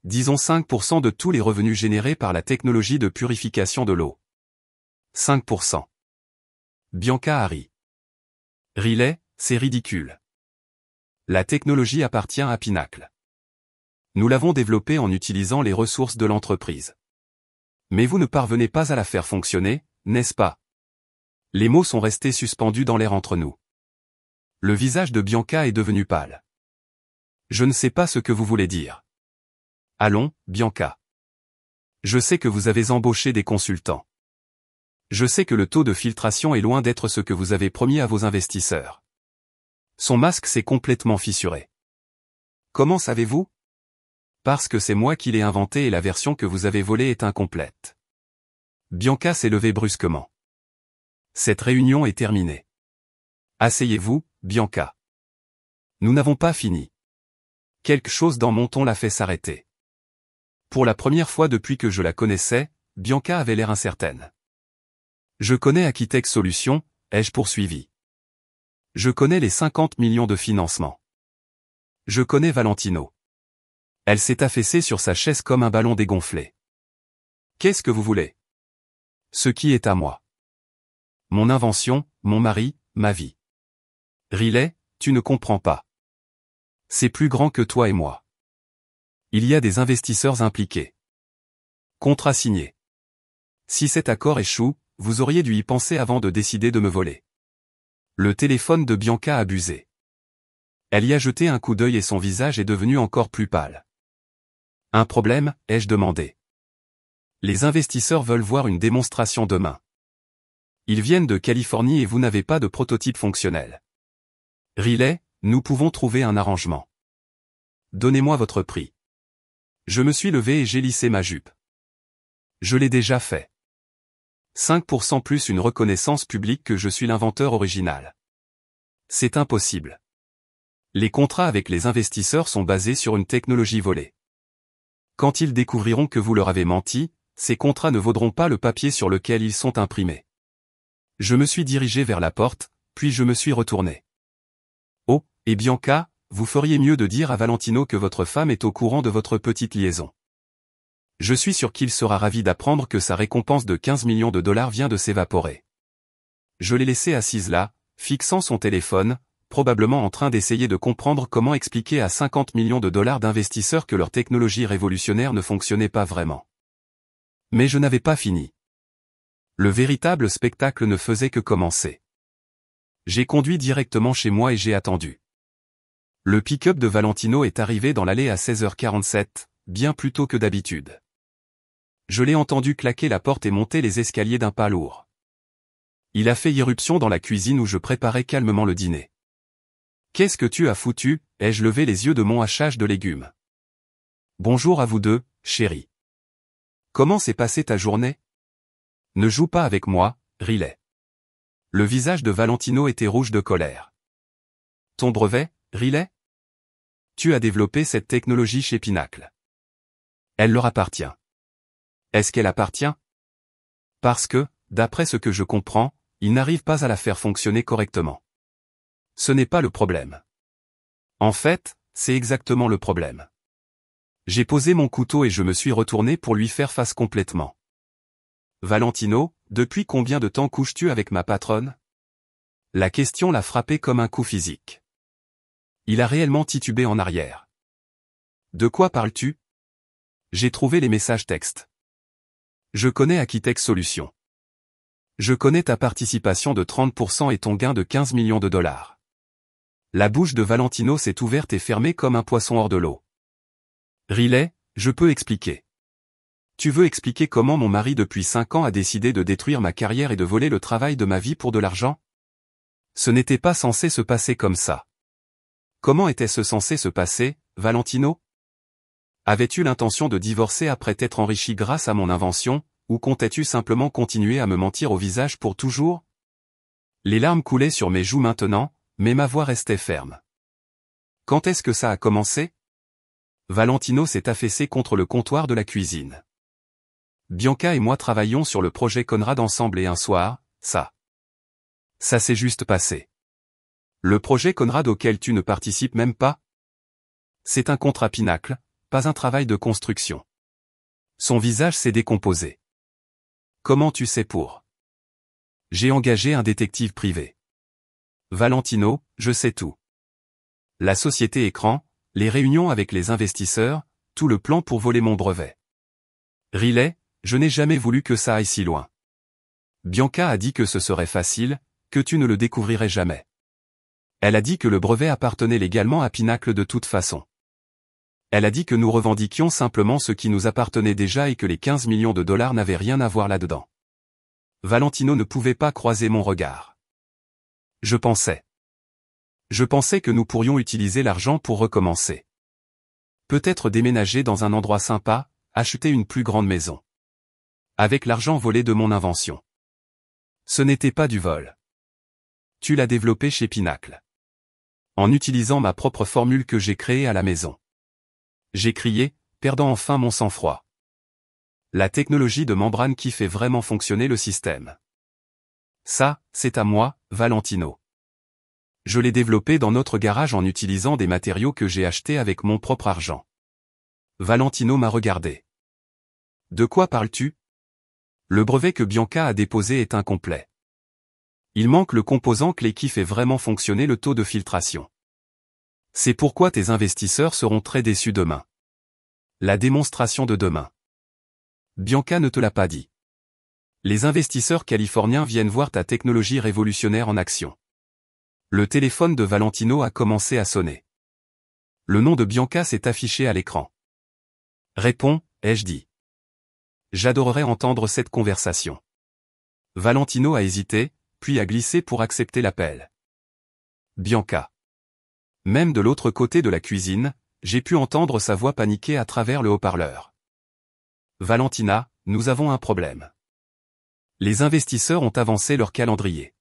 A: Disons 5% de tous les revenus générés par la technologie de purification de l'eau. 5%. Bianca a ri. Riley, c'est ridicule. La technologie appartient à Pinacle. Nous l'avons développée en utilisant les ressources de l'entreprise. Mais vous ne parvenez pas à la faire fonctionner, n'est-ce pas? Les mots sont restés suspendus dans l'air entre nous. Le visage de Bianca est devenu pâle. Je ne sais pas ce que vous voulez dire. Allons, Bianca. Je sais que vous avez embauché des consultants. Je sais que le taux de filtration est loin d'être ce que vous avez promis à vos investisseurs. Son masque s'est complètement fissuré. Comment savez-vous? Parce que c'est moi qui l'ai inventé et la version que vous avez volée est incomplète. Bianca s'est levée brusquement. Cette réunion est terminée. Asseyez-vous, Bianca. Nous n'avons pas fini. Quelque chose dans mon ton l'a fait s'arrêter. Pour la première fois depuis que je la connaissais, Bianca avait l'air incertaine. Je connais Aquitec Solutions, ai-je poursuivi. Je connais les 50 millions de financement. Je connais Valentino. Elle s'est affaissée sur sa chaise comme un ballon dégonflé. Qu'est-ce que vous voulez? Ce qui est à moi. Mon invention, mon mari, ma vie. Riley, tu ne comprends pas. C'est plus grand que toi et moi. Il y a des investisseurs impliqués. Contrat signé. Si cet accord échoue, vous auriez dû y penser avant de décider de me voler. Le téléphone de Bianca a buzzé. Elle y a jeté un coup d'œil et son visage est devenu encore plus pâle. Un problème, ai-je demandé. Les investisseurs veulent voir une démonstration demain. Ils viennent de Californie et vous n'avez pas de prototype fonctionnel. Riley, nous pouvons trouver un arrangement. Donnez-moi votre prix. Je me suis levé et j'ai lissé ma jupe. Je l'ai déjà fait. 5% plus une reconnaissance publique que je suis l'inventeur original. C'est impossible. Les contrats avec les investisseurs sont basés sur une technologie volée. Quand ils découvriront que vous leur avez menti, ces contrats ne vaudront pas le papier sur lequel ils sont imprimés. Je me suis dirigé vers la porte, puis je me suis retourné. Oh, et Bianca, vous feriez mieux de dire à Valentino que votre femme est au courant de votre petite liaison. Je suis sûr qu'il sera ravi d'apprendre que sa récompense de 15 millions de dollars vient de s'évaporer. Je l'ai laissée assise là, fixant son téléphone, probablement en train d'essayer de comprendre comment expliquer à 50 millions de dollars d'investisseurs que leur technologie révolutionnaire ne fonctionnait pas vraiment. Mais je n'avais pas fini. Le véritable spectacle ne faisait que commencer. J'ai conduit directement chez moi et j'ai attendu. Le pick-up de Valentino est arrivé dans l'allée à 16h47, bien plus tôt que d'habitude. Je l'ai entendu claquer la porte et monter les escaliers d'un pas lourd. Il a fait irruption dans la cuisine où je préparais calmement le dîner. « Qu'est-ce que tu as foutu ?» ai-je levé les yeux de mon hachage de légumes. « Bonjour à vous deux, chérie. Comment s'est passée ta journée ? Ne joue pas avec moi, Riley. » Le visage de Valentino était rouge de colère. « Ton brevet, Riley ? Tu as développé cette technologie chez Pinacle. Elle leur appartient. Est-ce qu'elle appartient ? Parce que, d'après ce que je comprends, ils n'arrivent pas à la faire fonctionner correctement. Ce n'est pas le problème. En fait, c'est exactement le problème. J'ai posé mon couteau et je me suis retourné pour lui faire face complètement. Valentino, depuis combien de temps couches-tu avec ma patronne ? La question l'a frappé comme un coup physique. Il a réellement titubé en arrière. De quoi parles-tu ? J'ai trouvé les messages textes. Je connais Aquitech Solutions. Je connais ta participation de 30% et ton gain de 15 millions de dollars. La bouche de Valentino s'est ouverte et fermée comme un poisson hors de l'eau. Riley, je peux expliquer. Tu veux expliquer comment mon mari depuis 5 ans a décidé de détruire ma carrière et de voler le travail de ma vie pour de l'argent ? Ce n'était pas censé se passer comme ça. Comment était-ce censé se passer, Valentino ? Avais-tu l'intention de divorcer après t'être enrichi grâce à mon invention, ou comptais-tu simplement continuer à me mentir au visage pour toujours ? Les larmes coulaient sur mes joues maintenant, mais ma voix restait ferme. Quand est-ce que ça a commencé ? Valentino s'est affaissé contre le comptoir de la cuisine. Bianca et moi travaillions sur le projet Conrad ensemble et un soir, ça s'est juste passé. Le projet Conrad auquel tu ne participes même pas ? C'est un contrat Pinacle, pas un travail de construction. Son visage s'est décomposé. Comment tu sais pour ? J'ai engagé un détective privé. Valentino, je sais tout. La société écran, les réunions avec les investisseurs, tout le plan pour voler mon brevet. Riley, je n'ai jamais voulu que ça aille si loin. Bianca a dit que ce serait facile, que tu ne le découvrirais jamais. Elle a dit que le brevet appartenait légalement à Pinacle de toute façon. Elle a dit que nous revendiquions simplement ce qui nous appartenait déjà et que les 15 millions de dollars n'avaient rien à voir là-dedans. Valentino ne pouvait pas croiser mon regard. Je pensais que nous pourrions utiliser l'argent pour recommencer. Peut-être déménager dans un endroit sympa, acheter une plus grande maison. Avec l'argent volé de mon invention. Ce n'était pas du vol. Tu l'as développé chez Pinacle. En utilisant ma propre formule que j'ai créée à la maison. J'ai crié, perdant enfin mon sang-froid. La technologie de membrane qui fait vraiment fonctionner le système. Ça, c'est à moi, Valentino. Je l'ai développé dans notre garage en utilisant des matériaux que j'ai achetés avec mon propre argent. Valentino m'a regardé. De quoi parles-tu ? Le brevet que Bianca a déposé est incomplet. Il manque le composant clé qui fait vraiment fonctionner le taux de filtration. C'est pourquoi tes investisseurs seront très déçus demain. La démonstration de demain. Bianca ne te l'a pas dit. Les investisseurs californiens viennent voir ta technologie révolutionnaire en action. Le téléphone de Valentino a commencé à sonner. Le nom de Bianca s'est affiché à l'écran. Réponds, ai-je dit. J'adorerais entendre cette conversation. Valentino a hésité, puis a glissé pour accepter l'appel. Bianca. Même de l'autre côté de la cuisine, j'ai pu entendre sa voix paniquée à travers le haut-parleur. Valentina, nous avons un problème. Les investisseurs ont avancé leur calendrier.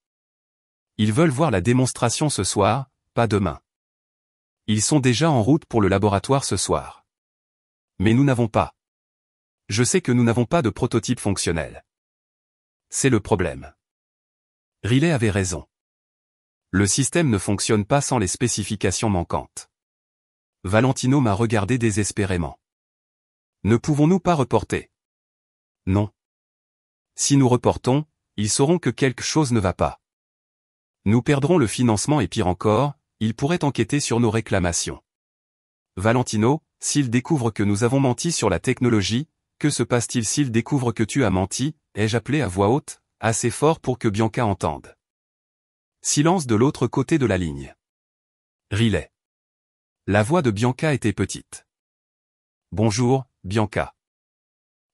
A: Ils veulent voir la démonstration ce soir, pas demain. Ils sont déjà en route pour le laboratoire ce soir. Mais nous n'avons pas. Je sais que nous n'avons pas de prototype fonctionnel. C'est le problème. Riley avait raison. Le système ne fonctionne pas sans les spécifications manquantes. Valentino m'a regardé désespérément. Ne pouvons-nous pas reporter? Non. Si nous reportons, ils sauront que quelque chose ne va pas. Nous perdrons le financement et pire encore, ils pourraient enquêter sur nos réclamations. Valentino, s'ils découvrent que nous avons menti sur la technologie, que se passe-t-il s'ils découvrent que tu as menti, ai-je appelé à voix haute, assez fort pour que Bianca entende. Silence de l'autre côté de la ligne. Riley. La voix de Bianca était petite. Bonjour, Bianca.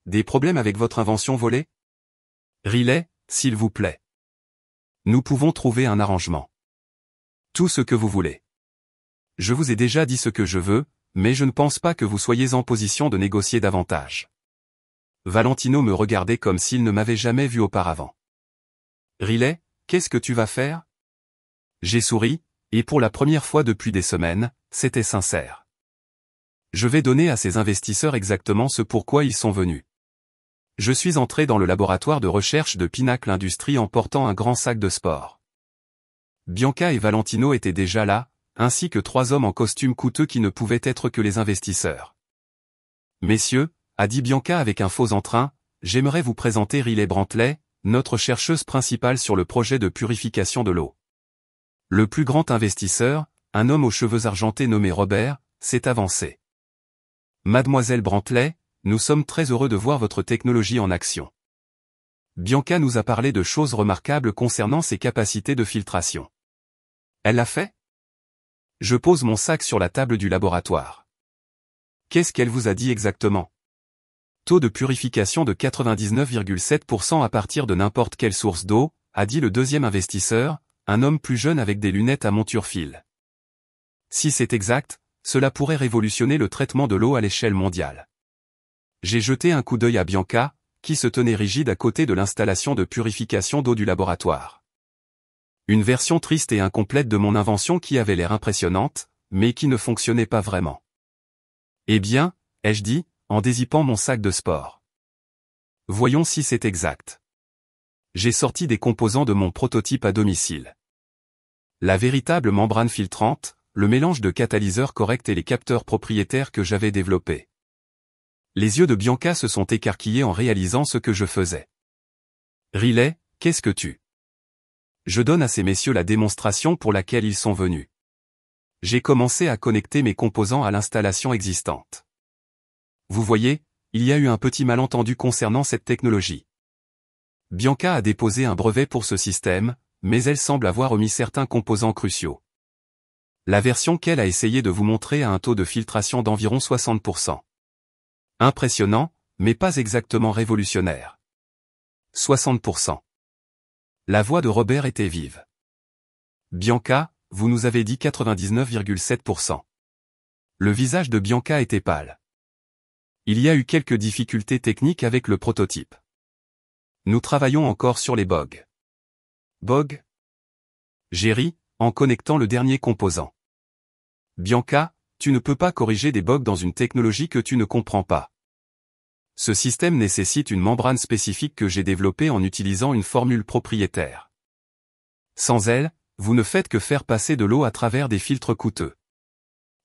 A: Des problèmes avec votre invention volée? Riley, s'il vous plaît. Nous pouvons trouver un arrangement. Tout ce que vous voulez. Je vous ai déjà dit ce que je veux, mais je ne pense pas que vous soyez en position de négocier davantage. Valentino me regardait comme s'il ne m'avait jamais vu auparavant. Riley, qu'est-ce que tu vas faire? J'ai souri, et pour la première fois depuis des semaines, c'était sincère. Je vais donner à ces investisseurs exactement ce pourquoi ils sont venus. Je suis entré dans le laboratoire de recherche de Pinnacle Industries en portant un grand sac de sport. Bianca et Valentino étaient déjà là, ainsi que 3 hommes en costume coûteux qui ne pouvaient être que les investisseurs. Messieurs, a dit Bianca avec un faux entrain, j'aimerais vous présenter Riley Brantley, notre chercheuse principale sur le projet de purification de l'eau. Le plus grand investisseur, un homme aux cheveux argentés nommé Robert, s'est avancé. Mademoiselle Brantley, nous sommes très heureux de voir votre technologie en action. Bianca nous a parlé de choses remarquables concernant ses capacités de filtration. Elle l'a fait? Je pose mon sac sur la table du laboratoire. Qu'est-ce qu'elle vous a dit exactement? Taux de purification de 99,7% à partir de n'importe quelle source d'eau, a dit le deuxième investisseur, un homme plus jeune avec des lunettes à monture fil. Si c'est exact, cela pourrait révolutionner le traitement de l'eau à l'échelle mondiale. J'ai jeté un coup d'œil à Bianca, qui se tenait rigide à côté de l'installation de purification d'eau du laboratoire. Une version triste et incomplète de mon invention qui avait l'air impressionnante, mais qui ne fonctionnait pas vraiment. Eh bien, ai-je dit, en dézippant mon sac de sport. Voyons si c'est exact. J'ai sorti des composants de mon prototype à domicile. La véritable membrane filtrante, le mélange de catalyseurs corrects et les capteurs propriétaires que j'avais développés. Les yeux de Bianca se sont écarquillés en réalisant ce que je faisais. Riley, qu'est-ce que tu... Je donne à ces messieurs la démonstration pour laquelle ils sont venus. J'ai commencé à connecter mes composants à l'installation existante. Vous voyez, il y a eu un petit malentendu concernant cette technologie. Bianca a déposé un brevet pour ce système, mais elle semble avoir omis certains composants cruciaux. La version qu'elle a essayé de vous montrer a un taux de filtration d'environ 60%. Impressionnant, mais pas exactement révolutionnaire. 60%. La voix de Robert était vive. Bianca, vous nous avez dit 99,7%. Le visage de Bianca était pâle. Il y a eu quelques difficultés techniques avec le prototype. Nous travaillons encore sur les bugs. Bugs? J'ai ri, en connectant le dernier composant. Bianca, tu ne peux pas corriger des bugs dans une technologie que tu ne comprends pas. Ce système nécessite une membrane spécifique que j'ai développée en utilisant une formule propriétaire. Sans elle, vous ne faites que faire passer de l'eau à travers des filtres coûteux.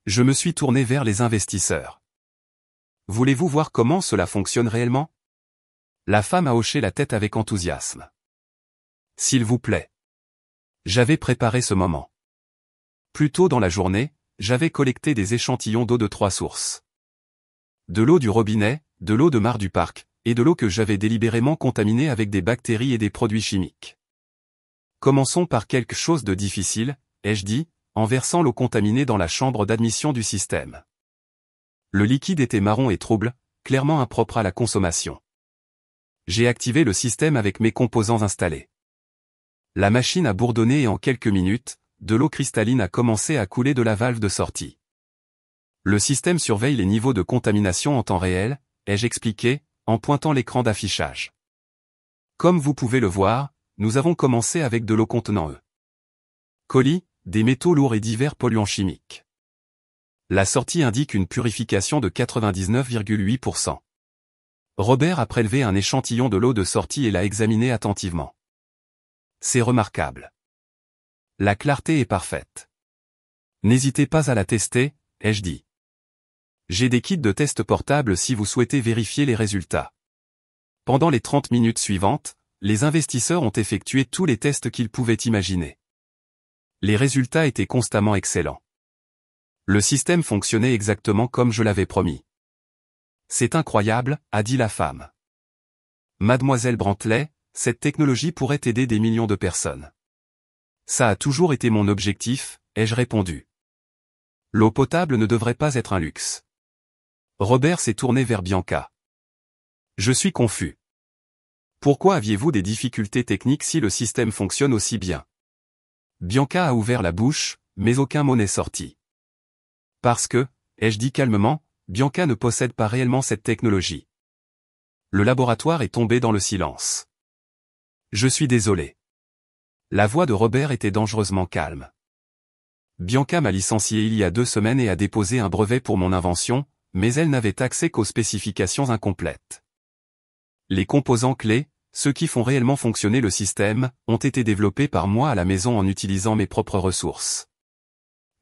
A: Je me suis tourné vers les investisseurs. Voulez-vous voir comment cela fonctionne réellement? La femme a hoché la tête avec enthousiasme. S'il vous plaît. J'avais préparé ce moment. Plus tôt dans la journée, j'avais collecté des échantillons d'eau de 3 sources. De l'eau du robinet, de l'eau de mare du parc, et de l'eau que j'avais délibérément contaminée avec des bactéries et des produits chimiques. Commençons par quelque chose de difficile, ai-je dit, en versant l'eau contaminée dans la chambre d'admission du système. Le liquide était marron et trouble, clairement impropre à la consommation. J'ai activé le système avec mes composants installés. La machine a bourdonné et en quelques minutes, de l'eau cristalline a commencé à couler de la valve de sortie. Le système surveille les niveaux de contamination en temps réel, ai-je expliqué, en pointant l'écran d'affichage. Comme vous pouvez le voir, nous avons commencé avec de l'eau contenant E. coli, des métaux lourds et divers polluants chimiques. La sortie indique une purification de 99,8%. Robert a prélevé un échantillon de l'eau de sortie et l'a examiné attentivement. C'est remarquable. La clarté est parfaite. N'hésitez pas à la tester, ai-je dit. J'ai des kits de test portables si vous souhaitez vérifier les résultats. Pendant les 30 minutes suivantes, les investisseurs ont effectué tous les tests qu'ils pouvaient imaginer. Les résultats étaient constamment excellents. Le système fonctionnait exactement comme je l'avais promis. C'est incroyable, a dit la femme. Mademoiselle Brantley, cette technologie pourrait aider des millions de personnes. Ça a toujours été mon objectif, ai-je répondu. L'eau potable ne devrait pas être un luxe. Robert s'est tourné vers Bianca. Je suis confus. Pourquoi aviez-vous des difficultés techniques si le système fonctionne aussi bien? Bianca a ouvert la bouche, mais aucun mot n'est sorti. Parce que, ai-je dit calmement, Bianca ne possède pas réellement cette technologie. Le laboratoire est tombé dans le silence. Je suis désolé. La voix de Robert était dangereusement calme. Bianca m'a licencié il y a 2 semaines et a déposé un brevet pour mon invention, mais elle n'avait accès qu'aux spécifications incomplètes. Les composants clés, ceux qui font réellement fonctionner le système, ont été développés par moi à la maison en utilisant mes propres ressources.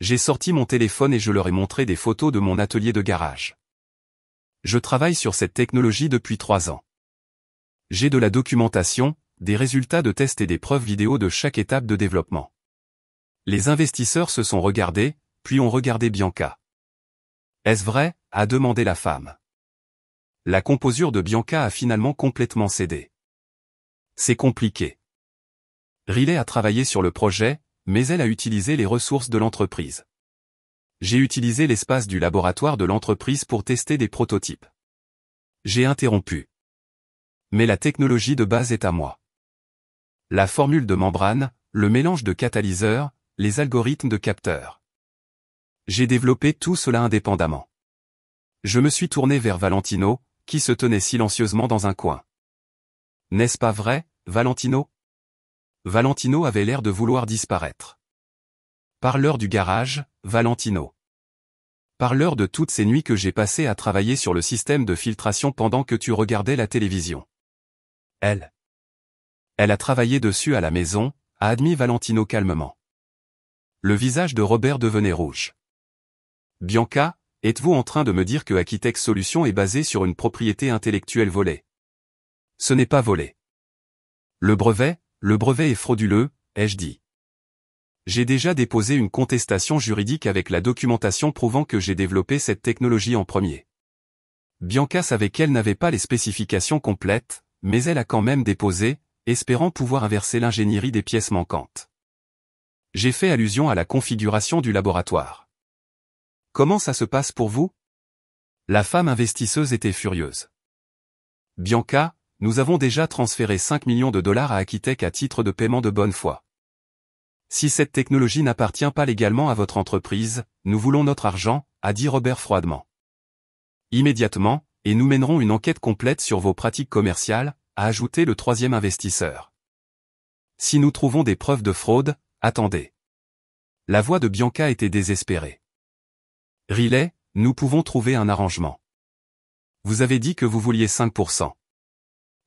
A: J'ai sorti mon téléphone et je leur ai montré des photos de mon atelier de garage. Je travaille sur cette technologie depuis 3 ans. J'ai de la documentation, des résultats de tests et des preuves vidéo de chaque étape de développement. Les investisseurs se sont regardés, puis ont regardé Bianca. Est-ce vrai? A demandé la femme. La composure de Bianca a finalement complètement cédé. C'est compliqué. Riley a travaillé sur le projet, mais elle a utilisé les ressources de l'entreprise. J'ai utilisé l'espace du laboratoire de l'entreprise pour tester des prototypes. J'ai interrompu. Mais la technologie de base est à moi. La formule de membrane, le mélange de catalyseurs, les algorithmes de capteurs. J'ai développé tout cela indépendamment. Je me suis tourné vers Valentino, qui se tenait silencieusement dans un coin. N'est-ce pas vrai, Valentino? Valentino avait l'air de vouloir disparaître. Parleur du garage, Valentino. Parleur de toutes ces nuits que j'ai passées à travailler sur le système de filtration pendant que tu regardais la télévision. Elle a travaillé dessus à la maison, a admis Valentino calmement. Le visage de Robert devenait rouge. Bianca, êtes-vous en train de me dire que Akitex Solutions est basé sur une propriété intellectuelle volée? Ce n'est pas volé. Le brevet est frauduleux, ai-je dit. J'ai déjà déposé une contestation juridique avec la documentation prouvant que j'ai développé cette technologie en premier. Bianca savait qu'elle n'avait pas les spécifications complètes, mais elle a quand même déposé, espérant pouvoir inverser l'ingénierie des pièces manquantes. J'ai fait allusion à la configuration du laboratoire. Comment ça se passe pour vous? La femme investisseuse était furieuse. Bianca, nous avons déjà transféré 5 millions de dollars à Akitech à titre de paiement de bonne foi. Si cette technologie n'appartient pas légalement à votre entreprise, nous voulons notre argent, a dit Robert froidement. Immédiatement, et nous mènerons une enquête complète sur vos pratiques commerciales, a ajouté le 3e investisseur. Si nous trouvons des preuves de fraude, attendez. La voix de Bianca était désespérée. Riley, nous pouvons trouver un arrangement. Vous avez dit que vous vouliez 5%.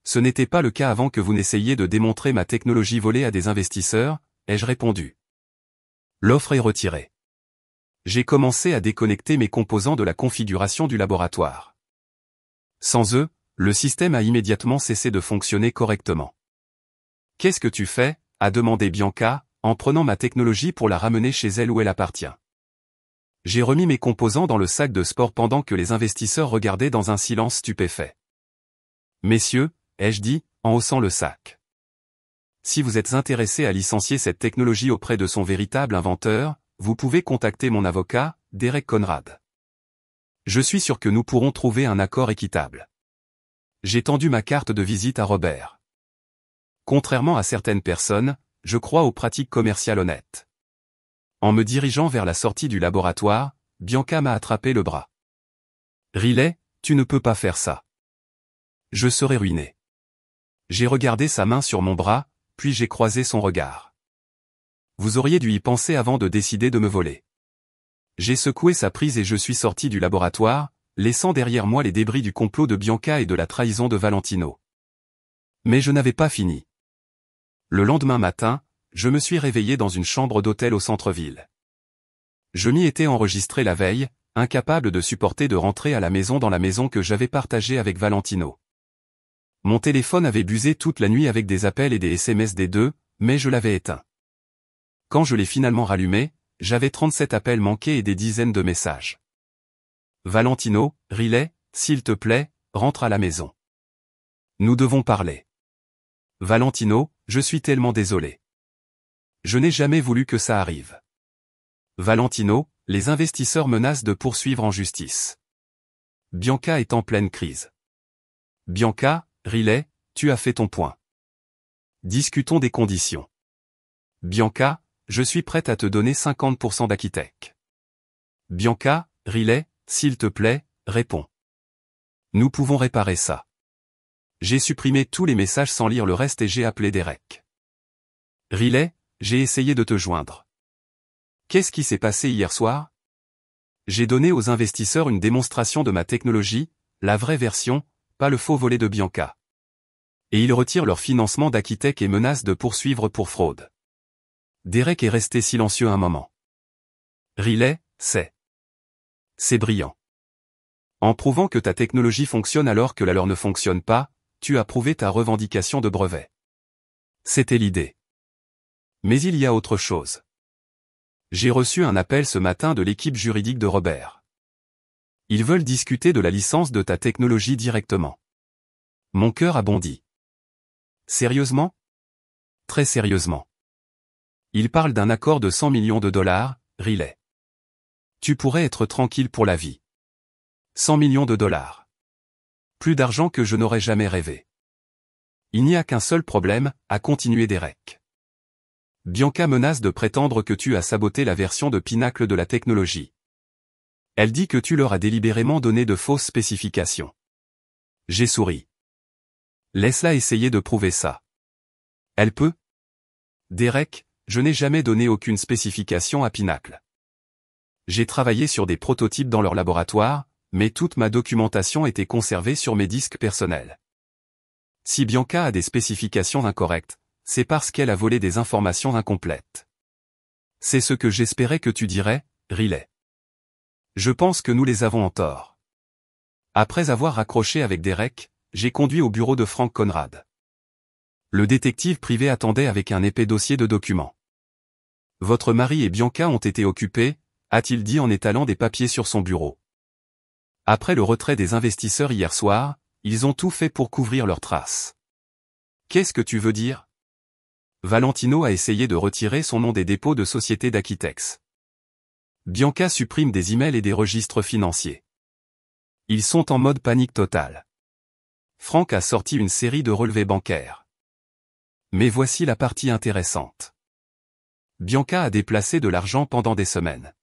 A: Ce n'était pas le cas avant que vous n'essayiez de démontrer ma technologie volée à des investisseurs, ai-je répondu. L'offre est retirée. J'ai commencé à déconnecter mes composants de la configuration du laboratoire. Sans eux, le système a immédiatement cessé de fonctionner correctement. Qu'est-ce que tu fais? A demandé Bianca, en prenant ma technologie pour la ramener chez elle où elle appartient. J'ai remis mes composants dans le sac de sport pendant que les investisseurs regardaient dans un silence stupéfait. Messieurs, ai-je dit, en haussant le sac. Si vous êtes intéressés à licencier cette technologie auprès de son véritable inventeur, vous pouvez contacter mon avocat, Derek Conrad. Je suis sûr que nous pourrons trouver un accord équitable. J'ai tendu ma carte de visite à Robert. Contrairement à certaines personnes, je crois aux pratiques commerciales honnêtes. En me dirigeant vers la sortie du laboratoire, Bianca m'a attrapé le bras. Riley, tu ne peux pas faire ça. Je serais ruiné. J'ai regardé sa main sur mon bras, puis j'ai croisé son regard. Vous auriez dû y penser avant de décider de me voler. J'ai secoué sa prise et je suis sorti du laboratoire, laissant derrière moi les débris du complot de Bianca et de la trahison de Valentino. Mais je n'avais pas fini. Le lendemain matin, je me suis réveillé dans une chambre d'hôtel au centre-ville. Je m'y étais enregistré la veille, incapable de supporter de rentrer à la maison dans la maison que j'avais partagée avec Valentino. Mon téléphone avait buzzé toute la nuit avec des appels et des SMS des deux, mais je l'avais éteint. Quand je l'ai finalement rallumé, j'avais 37 appels manqués et des dizaines de messages. Valentino, Riley, s'il te plaît, rentre à la maison. Nous devons parler. Valentino, je suis tellement désolé. Je n'ai jamais voulu que ça arrive. Valentino, les investisseurs menacent de poursuivre en justice. Bianca est en pleine crise. Bianca, Riley, tu as fait ton point. Discutons des conditions. Bianca, je suis prête à te donner 50% d'Akitech. Bianca, Riley, s'il te plaît, réponds. Nous pouvons réparer ça. J'ai supprimé tous les messages sans lire le reste et j'ai appelé Derek. Riley, j'ai essayé de te joindre. Qu'est-ce qui s'est passé hier soir? J'ai donné aux investisseurs une démonstration de ma technologie, la vraie version, pas le faux volet de Bianca. Et ils retirent leur financement d'Akitech et menacent de poursuivre pour fraude. Derek est resté silencieux un moment. Riley, c'est brillant. En prouvant que ta technologie fonctionne alors que la leur ne fonctionne pas, tu as prouvé ta revendication de brevet. C'était l'idée. Mais il y a autre chose. J'ai reçu un appel ce matin de l'équipe juridique de Robert. Ils veulent discuter de la licence de ta technologie directement. Mon cœur a bondi. Sérieusement? Très sérieusement. Ils parlent d'un accord de 100 millions de dollars, Riley. Tu pourrais être tranquille pour la vie. 100 millions de dollars. Plus d'argent que je n'aurais jamais rêvé. Il n'y a qu'un seul problème, a continué Derek. Bianca menace de prétendre que tu as saboté la version de Pinacle de la technologie. Elle dit que tu leur as délibérément donné de fausses spécifications. J'ai souri. Laisse-la essayer de prouver ça. Elle peut? Derek, je n'ai jamais donné aucune spécification à Pinacle. J'ai travaillé sur des prototypes dans leur laboratoire, mais toute ma documentation était conservée sur mes disques personnels. Si Bianca a des spécifications incorrectes, c'est parce qu'elle a volé des informations incomplètes. C'est ce que j'espérais que tu dirais, Riley. Je pense que nous les avons en tort. Après avoir raccroché avec Derek, j'ai conduit au bureau de Frank Conrad. Le détective privé attendait avec un épais dossier de documents. Votre mari et Bianca ont été occupés, a-t-il dit en étalant des papiers sur son bureau. Après le retrait des investisseurs hier soir, ils ont tout fait pour couvrir leurs traces. Qu'est-ce que tu veux dire? Valentino a essayé de retirer son nom des dépôts de société d'Akitex. Bianca supprime des emails et des registres financiers. Ils sont en mode panique totale. Frank a sorti une série de relevés bancaires. Mais voici la partie intéressante. Bianca a déplacé de l'argent pendant des semaines.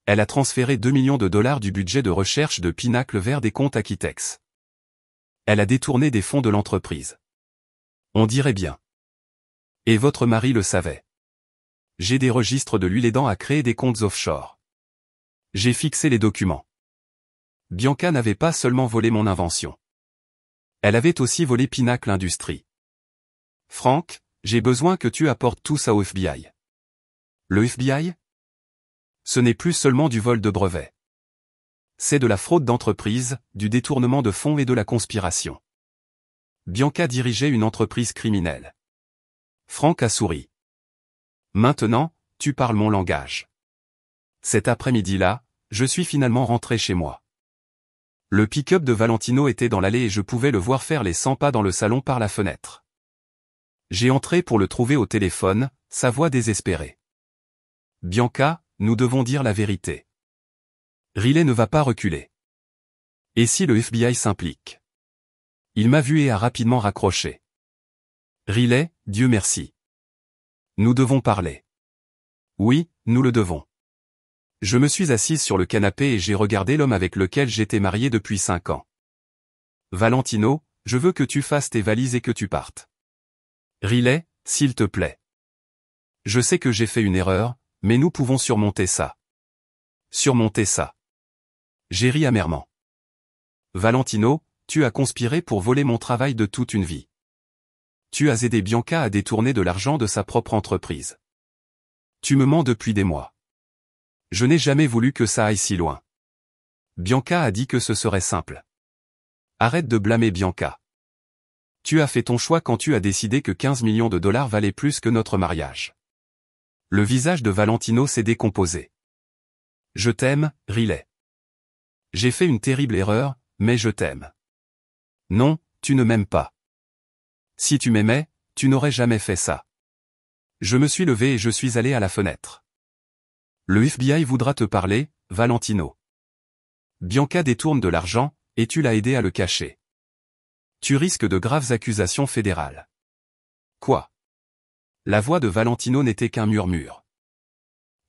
A: Elle a transféré 2 millions de dollars du budget de recherche de Pinacle vers des comptes Akitex. Elle a détourné des fonds de l'entreprise. On dirait bien. Et votre mari le savait. J'ai des registres de lui l'aidant à créer des comptes offshore. J'ai fixé les documents. Bianca n'avait pas seulement volé mon invention. Elle avait aussi volé Pinacle Industries. Frank, j'ai besoin que tu apportes tout ça au FBI. Le FBI? Ce n'est plus seulement du vol de brevets. C'est de la fraude d'entreprise, du détournement de fonds et de la conspiration. Bianca dirigeait une entreprise criminelle. Frank a souri. Maintenant, tu parles mon langage. Cet après-midi-là, je suis finalement rentré chez moi. Le pick-up de Valentino était dans l'allée et je pouvais le voir faire les 100 pas dans le salon par la fenêtre. J'ai entré pour le trouver au téléphone, sa voix désespérée. Bianca, nous devons dire la vérité. Riley ne va pas reculer. Et si le FBI s'implique? Il m'a vu et a rapidement raccroché. Riley, Dieu merci. Nous devons parler. Oui, nous le devons. Je me suis assise sur le canapé et j'ai regardé l'homme avec lequel j'étais marié depuis 5 ans. Valentino, je veux que tu fasses tes valises et que tu partes. Riley, s'il te plaît. Je sais que j'ai fait une erreur, mais nous pouvons surmonter ça. Surmonter ça. J'ai ri amèrement. Valentino, tu as conspiré pour voler mon travail de toute une vie. Tu as aidé Bianca à détourner de l'argent de sa propre entreprise. Tu me mens depuis des mois. Je n'ai jamais voulu que ça aille si loin. Bianca a dit que ce serait simple. Arrête de blâmer Bianca. Tu as fait ton choix quand tu as décidé que 15 millions de dollars valaient plus que notre mariage. Le visage de Valentino s'est décomposé. Je t'aime, Riley. J'ai fait une terrible erreur, mais je t'aime. Non, tu ne m'aimes pas. Si tu m'aimais, tu n'aurais jamais fait ça. Je me suis levé et je suis allé à la fenêtre. Le FBI voudra te parler, Valentino. Bianca détourne de l'argent, et tu l'as aidé à le cacher. Tu risques de graves accusations fédérales. Quoi? La voix de Valentino n'était qu'un murmure.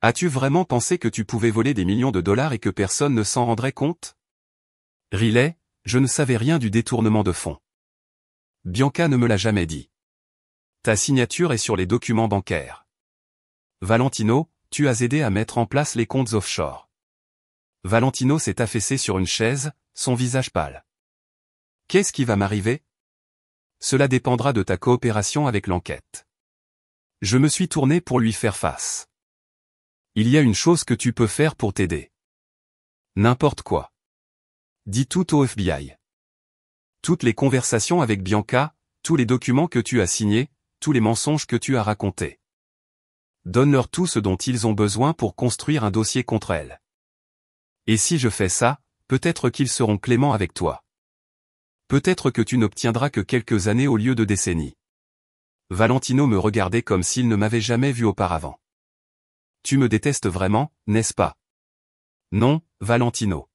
A: As-tu vraiment pensé que tu pouvais voler des millions de dollars et que personne ne s'en rendrait compte? Riley, je ne savais rien du détournement de fonds. Bianca ne me l'a jamais dit. Ta signature est sur les documents bancaires. Valentino, tu as aidé à mettre en place les comptes offshore. Valentino s'est affaissé sur une chaise, son visage pâle. Qu'est-ce qui va m'arriver? Cela dépendra de ta coopération avec l'enquête. Je me suis tourné pour lui faire face. Il y a une chose que tu peux faire pour t'aider. N'importe quoi. Dis tout au FBI. Toutes les conversations avec Bianca, tous les documents que tu as signés, tous les mensonges que tu as racontés. Donne-leur tout ce dont ils ont besoin pour construire un dossier contre elle. Et si je fais ça, peut-être qu'ils seront cléments avec toi. Peut-être que tu n'obtiendras que quelques années au lieu de décennies. Valentino me regardait comme s'il ne m'avait jamais vu auparavant. Tu me détestes vraiment, n'est-ce pas? Non, Valentino.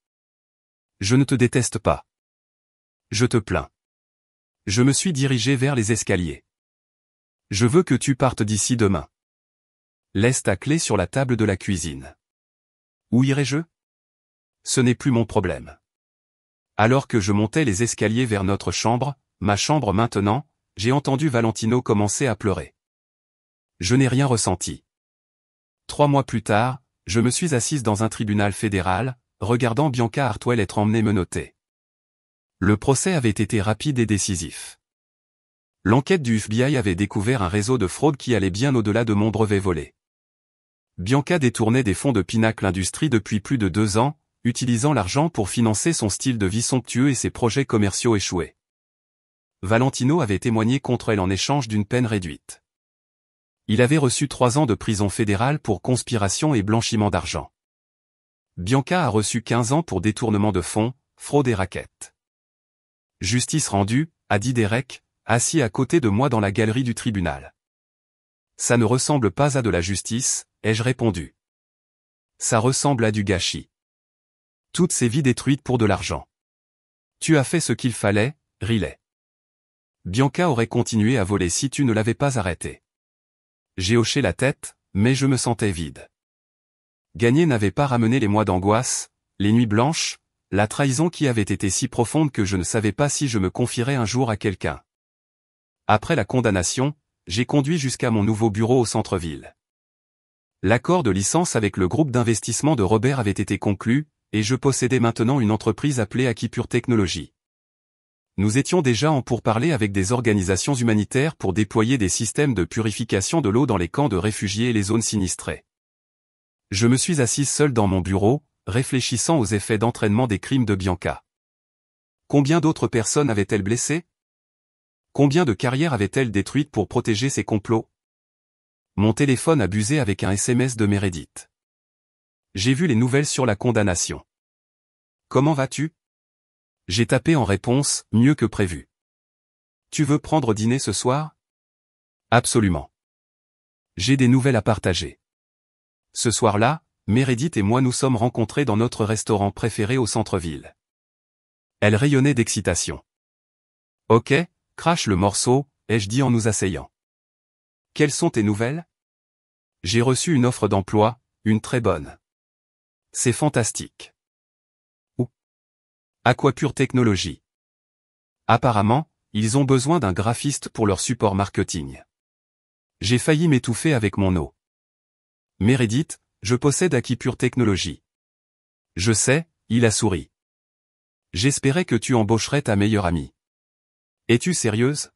A: Je ne te déteste pas. Je te plains. Je me suis dirigé vers les escaliers. Je veux que tu partes d'ici demain. Laisse ta clé sur la table de la cuisine. Où irai-je? Ce n'est plus mon problème. Alors que je montais les escaliers vers notre chambre, ma chambre maintenant, j'ai entendu Valentino commencer à pleurer. Je n'ai rien ressenti. 3 mois plus tard, je me suis assise dans un tribunal fédéral, regardant Bianca Hartwell être emmenée menottée. Le procès avait été rapide et décisif. L'enquête du FBI avait découvert un réseau de fraude qui allait bien au-delà de mon brevet volé. Bianca détournait des fonds de Pinnacle Industries depuis plus de 2 ans, utilisant l'argent pour financer son style de vie somptueux et ses projets commerciaux échoués. Valentino avait témoigné contre elle en échange d'une peine réduite. Il avait reçu 3 ans de prison fédérale pour conspiration et blanchiment d'argent. Bianca a reçu 15 ans pour détournement de fonds, fraude et racket. Justice rendue, a dit Derek, assis à côté de moi dans la galerie du tribunal. Ça ne ressemble pas à de la justice, ai-je répondu. Ça ressemble à du gâchis. Toutes ces vies détruites pour de l'argent. Tu as fait ce qu'il fallait, Riley. Bianca aurait continué à voler si tu ne l'avais pas arrêté. J'ai hoché la tête, mais je me sentais vide. Gagner n'avait pas ramené les mois d'angoisse, les nuits blanches, la trahison qui avait été si profonde que je ne savais pas si je me confierais un jour à quelqu'un. Après la condamnation, j'ai conduit jusqu'à mon nouveau bureau au centre-ville. L'accord de licence avec le groupe d'investissement de Robert avait été conclu, et je possédais maintenant une entreprise appelée Akipure Technologies. Nous étions déjà en pourparlers avec des organisations humanitaires pour déployer des systèmes de purification de l'eau dans les camps de réfugiés et les zones sinistrées. Je me suis assise seule dans mon bureau, réfléchissant aux effets d'entraînement des crimes de Bianca. Combien d'autres personnes avait-elle blessées? Combien de carrières avait-elle détruites pour protéger ses complots? Mon téléphone a buzzé avec un SMS de Meredith. J'ai vu les nouvelles sur la condamnation. Comment vas-tu? J'ai tapé en réponse, mieux que prévu. Tu veux prendre dîner ce soir? Absolument. J'ai des nouvelles à partager. Ce soir-là, Meredith et moi nous sommes rencontrés dans notre restaurant préféré au centre-ville. Elle rayonnait d'excitation. Ok, crache le morceau, ai-je dit en nous asseyant. Quelles sont tes nouvelles? J'ai reçu une offre d'emploi, une très bonne. C'est fantastique. Où? Aquapure Technologies. Apparemment, ils ont besoin d'un graphiste pour leur support marketing. J'ai failli m'étouffer avec mon eau. Meredith, je possède Aquapure Technologies. Je sais, il a souri. J'espérais que tu embaucherais ta meilleure amie. Es-tu sérieuse?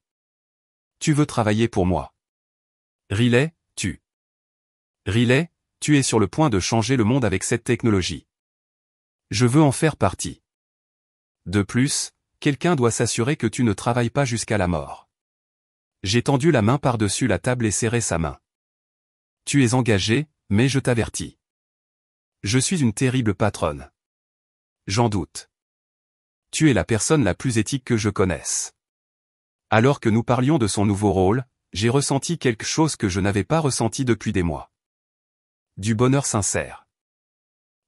A: Tu veux travailler pour moi? Riley, Riley, tu es sur le point de changer le monde avec cette technologie. Je veux en faire partie. De plus, quelqu'un doit s'assurer que tu ne travailles pas jusqu'à la mort. J'ai tendu la main par-dessus la table et serré sa main. Tu es engagé, mais je t'avertis. Je suis une terrible patronne. J'en doute. Tu es la personne la plus éthique que je connaisse. Alors que nous parlions de son nouveau rôle, j'ai ressenti quelque chose que je n'avais pas ressenti depuis des mois. Du bonheur sincère.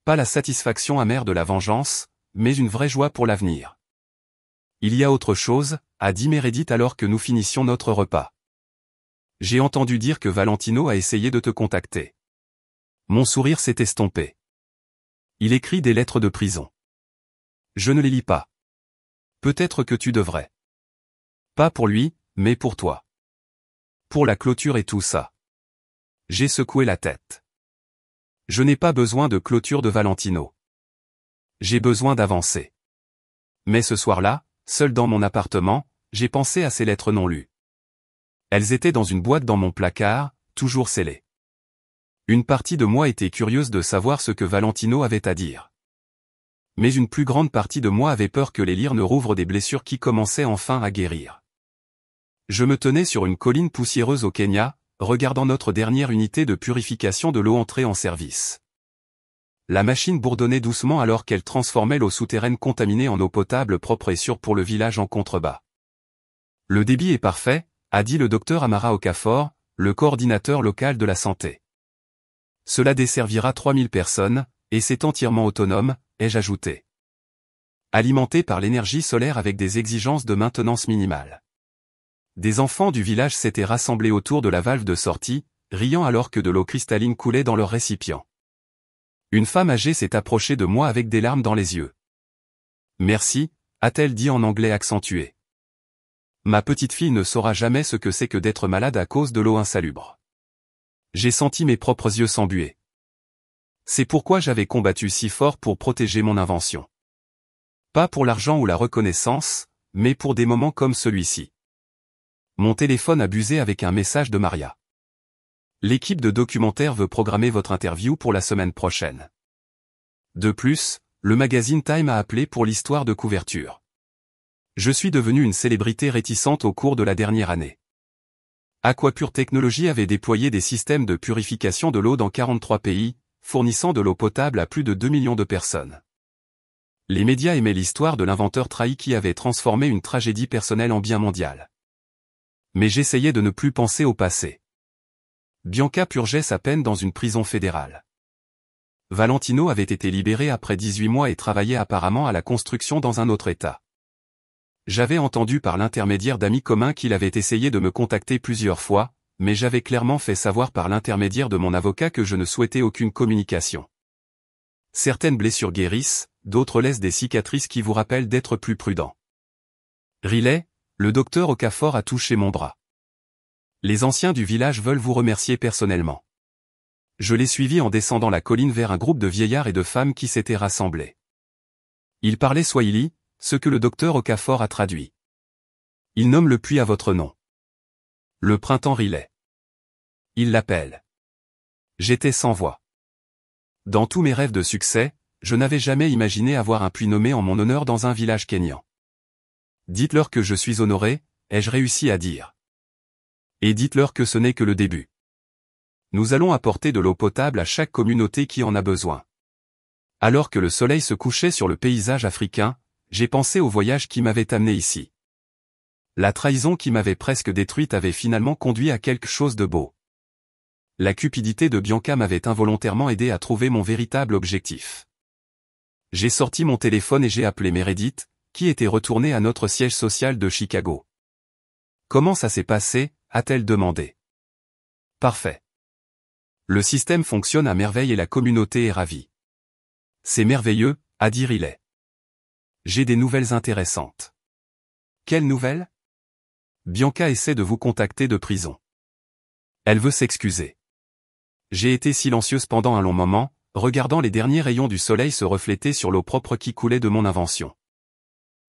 A: Pas la satisfaction amère de la vengeance, mais une vraie joie pour l'avenir. Il y a autre chose, a dit Meredith alors que nous finissions notre repas. J'ai entendu dire que Valentino a essayé de te contacter. Mon sourire s'est estompé. Il écrit des lettres de prison. Je ne les lis pas. Peut-être que tu devrais. Pas pour lui, mais pour toi. Pour la clôture et tout ça. J'ai secoué la tête. Je n'ai pas besoin de clôture de Valentino. J'ai besoin d'avancer. Mais ce soir-là, seul dans mon appartement, j'ai pensé à ces lettres non lues. Elles étaient dans une boîte dans mon placard, toujours scellées. Une partie de moi était curieuse de savoir ce que Valentino avait à dire. Mais une plus grande partie de moi avait peur que les lire ne rouvrent des blessures qui commençaient enfin à guérir. Je me tenais sur une colline poussiéreuse au Kenya, regardant notre dernière unité de purification de l'eau entrer en service. La machine bourdonnait doucement alors qu'elle transformait l'eau souterraine contaminée en eau potable propre et sûre pour le village en contrebas. Le débit est parfait, a dit le docteur Amara Okafor, le coordinateur local de la santé. Cela desservira 3000 personnes, et c'est entièrement autonome, ai-je ajouté. Alimenté par l'énergie solaire avec des exigences de maintenance minimale. Des enfants du village s'étaient rassemblés autour de la valve de sortie, riant alors que de l'eau cristalline coulait dans leur récipient. Une femme âgée s'est approchée de moi avec des larmes dans les yeux. Merci, a-t-elle dit en anglais accentué. Ma petite fille ne saura jamais ce que c'est que d'être malade à cause de l'eau insalubre. J'ai senti mes propres yeux s'embuer. C'est pourquoi j'avais combattu si fort pour protéger mon invention. Pas pour l'argent ou la reconnaissance, mais pour des moments comme celui-ci. Mon téléphone a buzzé avec un message de Maria. L'équipe de documentaire veut programmer votre interview pour la semaine prochaine. De plus, le magazine Time a appelé pour l'histoire de couverture. Je suis devenu une célébrité réticente au cours de la dernière année. Aquapure Technologies avait déployé des systèmes de purification de l'eau dans 43 pays, fournissant de l'eau potable à plus de 2 millions de personnes. Les médias aimaient l'histoire de l'inventeur trahi qui avait transformé une tragédie personnelle en bien mondial. Mais j'essayais de ne plus penser au passé. Bianca purgeait sa peine dans une prison fédérale. Valentino avait été libéré après 18 mois et travaillait apparemment à la construction dans un autre État. J'avais entendu par l'intermédiaire d'amis communs qu'il avait essayé de me contacter plusieurs fois, mais j'avais clairement fait savoir par l'intermédiaire de mon avocat que je ne souhaitais aucune communication. Certaines blessures guérissent, d'autres laissent des cicatrices qui vous rappellent d'être plus prudent. Riley, le docteur Okafor a touché mon bras. Les anciens du village veulent vous remercier personnellement. Je l'ai suivi en descendant la colline vers un groupe de vieillards et de femmes qui s'étaient rassemblés. Ils parlaient swahili, ce que le docteur Okafor a traduit. Il nomme le puits à votre nom. Le printemps Riley. Il l'appelle. J'étais sans voix. Dans tous mes rêves de succès, je n'avais jamais imaginé avoir un puits nommé en mon honneur dans un village kényan. Dites-leur que je suis honoré, ai-je réussi à dire. Et dites-leur que ce n'est que le début. Nous allons apporter de l'eau potable à chaque communauté qui en a besoin. Alors que le soleil se couchait sur le paysage africain, j'ai pensé au voyage qui m'avait amené ici. La trahison qui m'avait presque détruite avait finalement conduit à quelque chose de beau. La cupidité de Bianca m'avait involontairement aidé à trouver mon véritable objectif. J'ai sorti mon téléphone et j'ai appelé Meredith, qui était retournée à notre siège social de Chicago. « Comment ça s'est passé ?» a-t-elle demandé. « Parfait. Le système fonctionne à merveille et la communauté est ravie. »« C'est merveilleux », a dit Riley. « J'ai des nouvelles intéressantes. »« Quelles nouvelles ?» Bianca essaie de vous contacter de prison. Elle veut s'excuser. J'ai été silencieuse pendant un long moment, regardant les derniers rayons du soleil se refléter sur l'eau propre qui coulait de mon invention.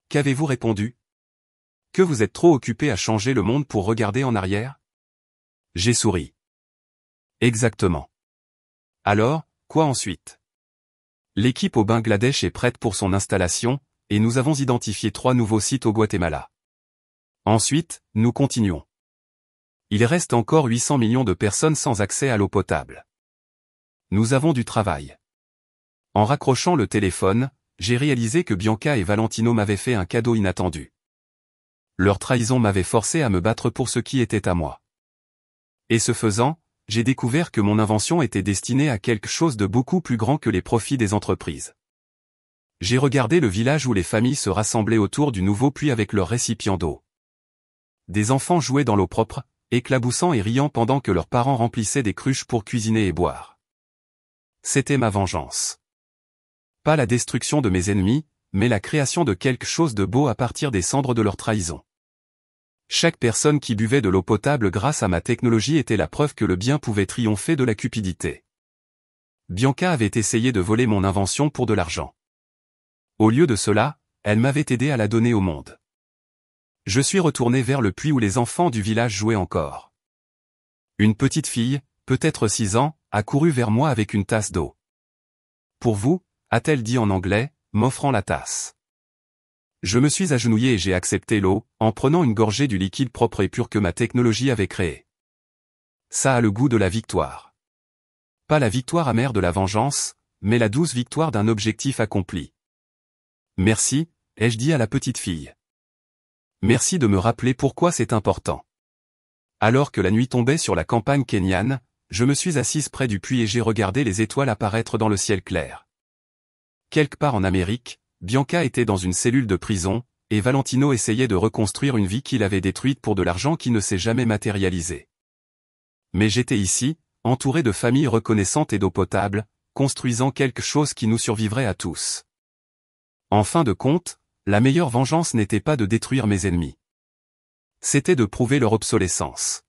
A: Qu'avez-vous répondu? Que vous êtes trop occupé à changer le monde pour regarder en arrière? J'ai souri. Exactement. Alors, quoi ensuite? L'équipe au Bangladesh est prête pour son installation, et nous avons identifié 3 nouveaux sites au Guatemala. Ensuite, nous continuons. Il reste encore 800 millions de personnes sans accès à l'eau potable. Nous avons du travail. En raccrochant le téléphone, j'ai réalisé que Bianca et Valentino m'avaient fait un cadeau inattendu. Leur trahison m'avait forcé à me battre pour ce qui était à moi. Et ce faisant, j'ai découvert que mon invention était destinée à quelque chose de beaucoup plus grand que les profits des entreprises. J'ai regardé le village où les familles se rassemblaient autour du nouveau puits avec leurs récipients d'eau. Des enfants jouaient dans l'eau propre, éclaboussant et riant pendant que leurs parents remplissaient des cruches pour cuisiner et boire. C'était ma vengeance. Pas la destruction de mes ennemis, mais la création de quelque chose de beau à partir des cendres de leur trahison. Chaque personne qui buvait de l'eau potable grâce à ma technologie était la preuve que le bien pouvait triompher de la cupidité. Bianca avait essayé de voler mon invention pour de l'argent. Au lieu de cela, elle m'avait aidé à la donner au monde. Je suis retourné vers le puits où les enfants du village jouaient encore. Une petite fille, peut-être 6 ans, a couru vers moi avec une tasse d'eau. « Pour vous » a-t-elle dit en anglais, m'offrant la tasse. Je me suis agenouillé et j'ai accepté l'eau, en prenant une gorgée du liquide propre et pur que ma technologie avait créé. Ça a le goût de la victoire. Pas la victoire amère de la vengeance, mais la douce victoire d'un objectif accompli. Merci, ai-je dit à la petite fille. Merci de me rappeler pourquoi c'est important. Alors que la nuit tombait sur la campagne kenyane, je me suis assise près du puits et j'ai regardé les étoiles apparaître dans le ciel clair. Quelque part en Amérique, Bianca était dans une cellule de prison, et Valentino essayait de reconstruire une vie qu'il avait détruite pour de l'argent qui ne s'est jamais matérialisé. Mais j'étais ici, entouré de familles reconnaissantes et d'eau potable, construisant quelque chose qui nous survivrait à tous. En fin de compte, la meilleure vengeance n'était pas de détruire mes ennemis. C'était de prouver leur obsolescence.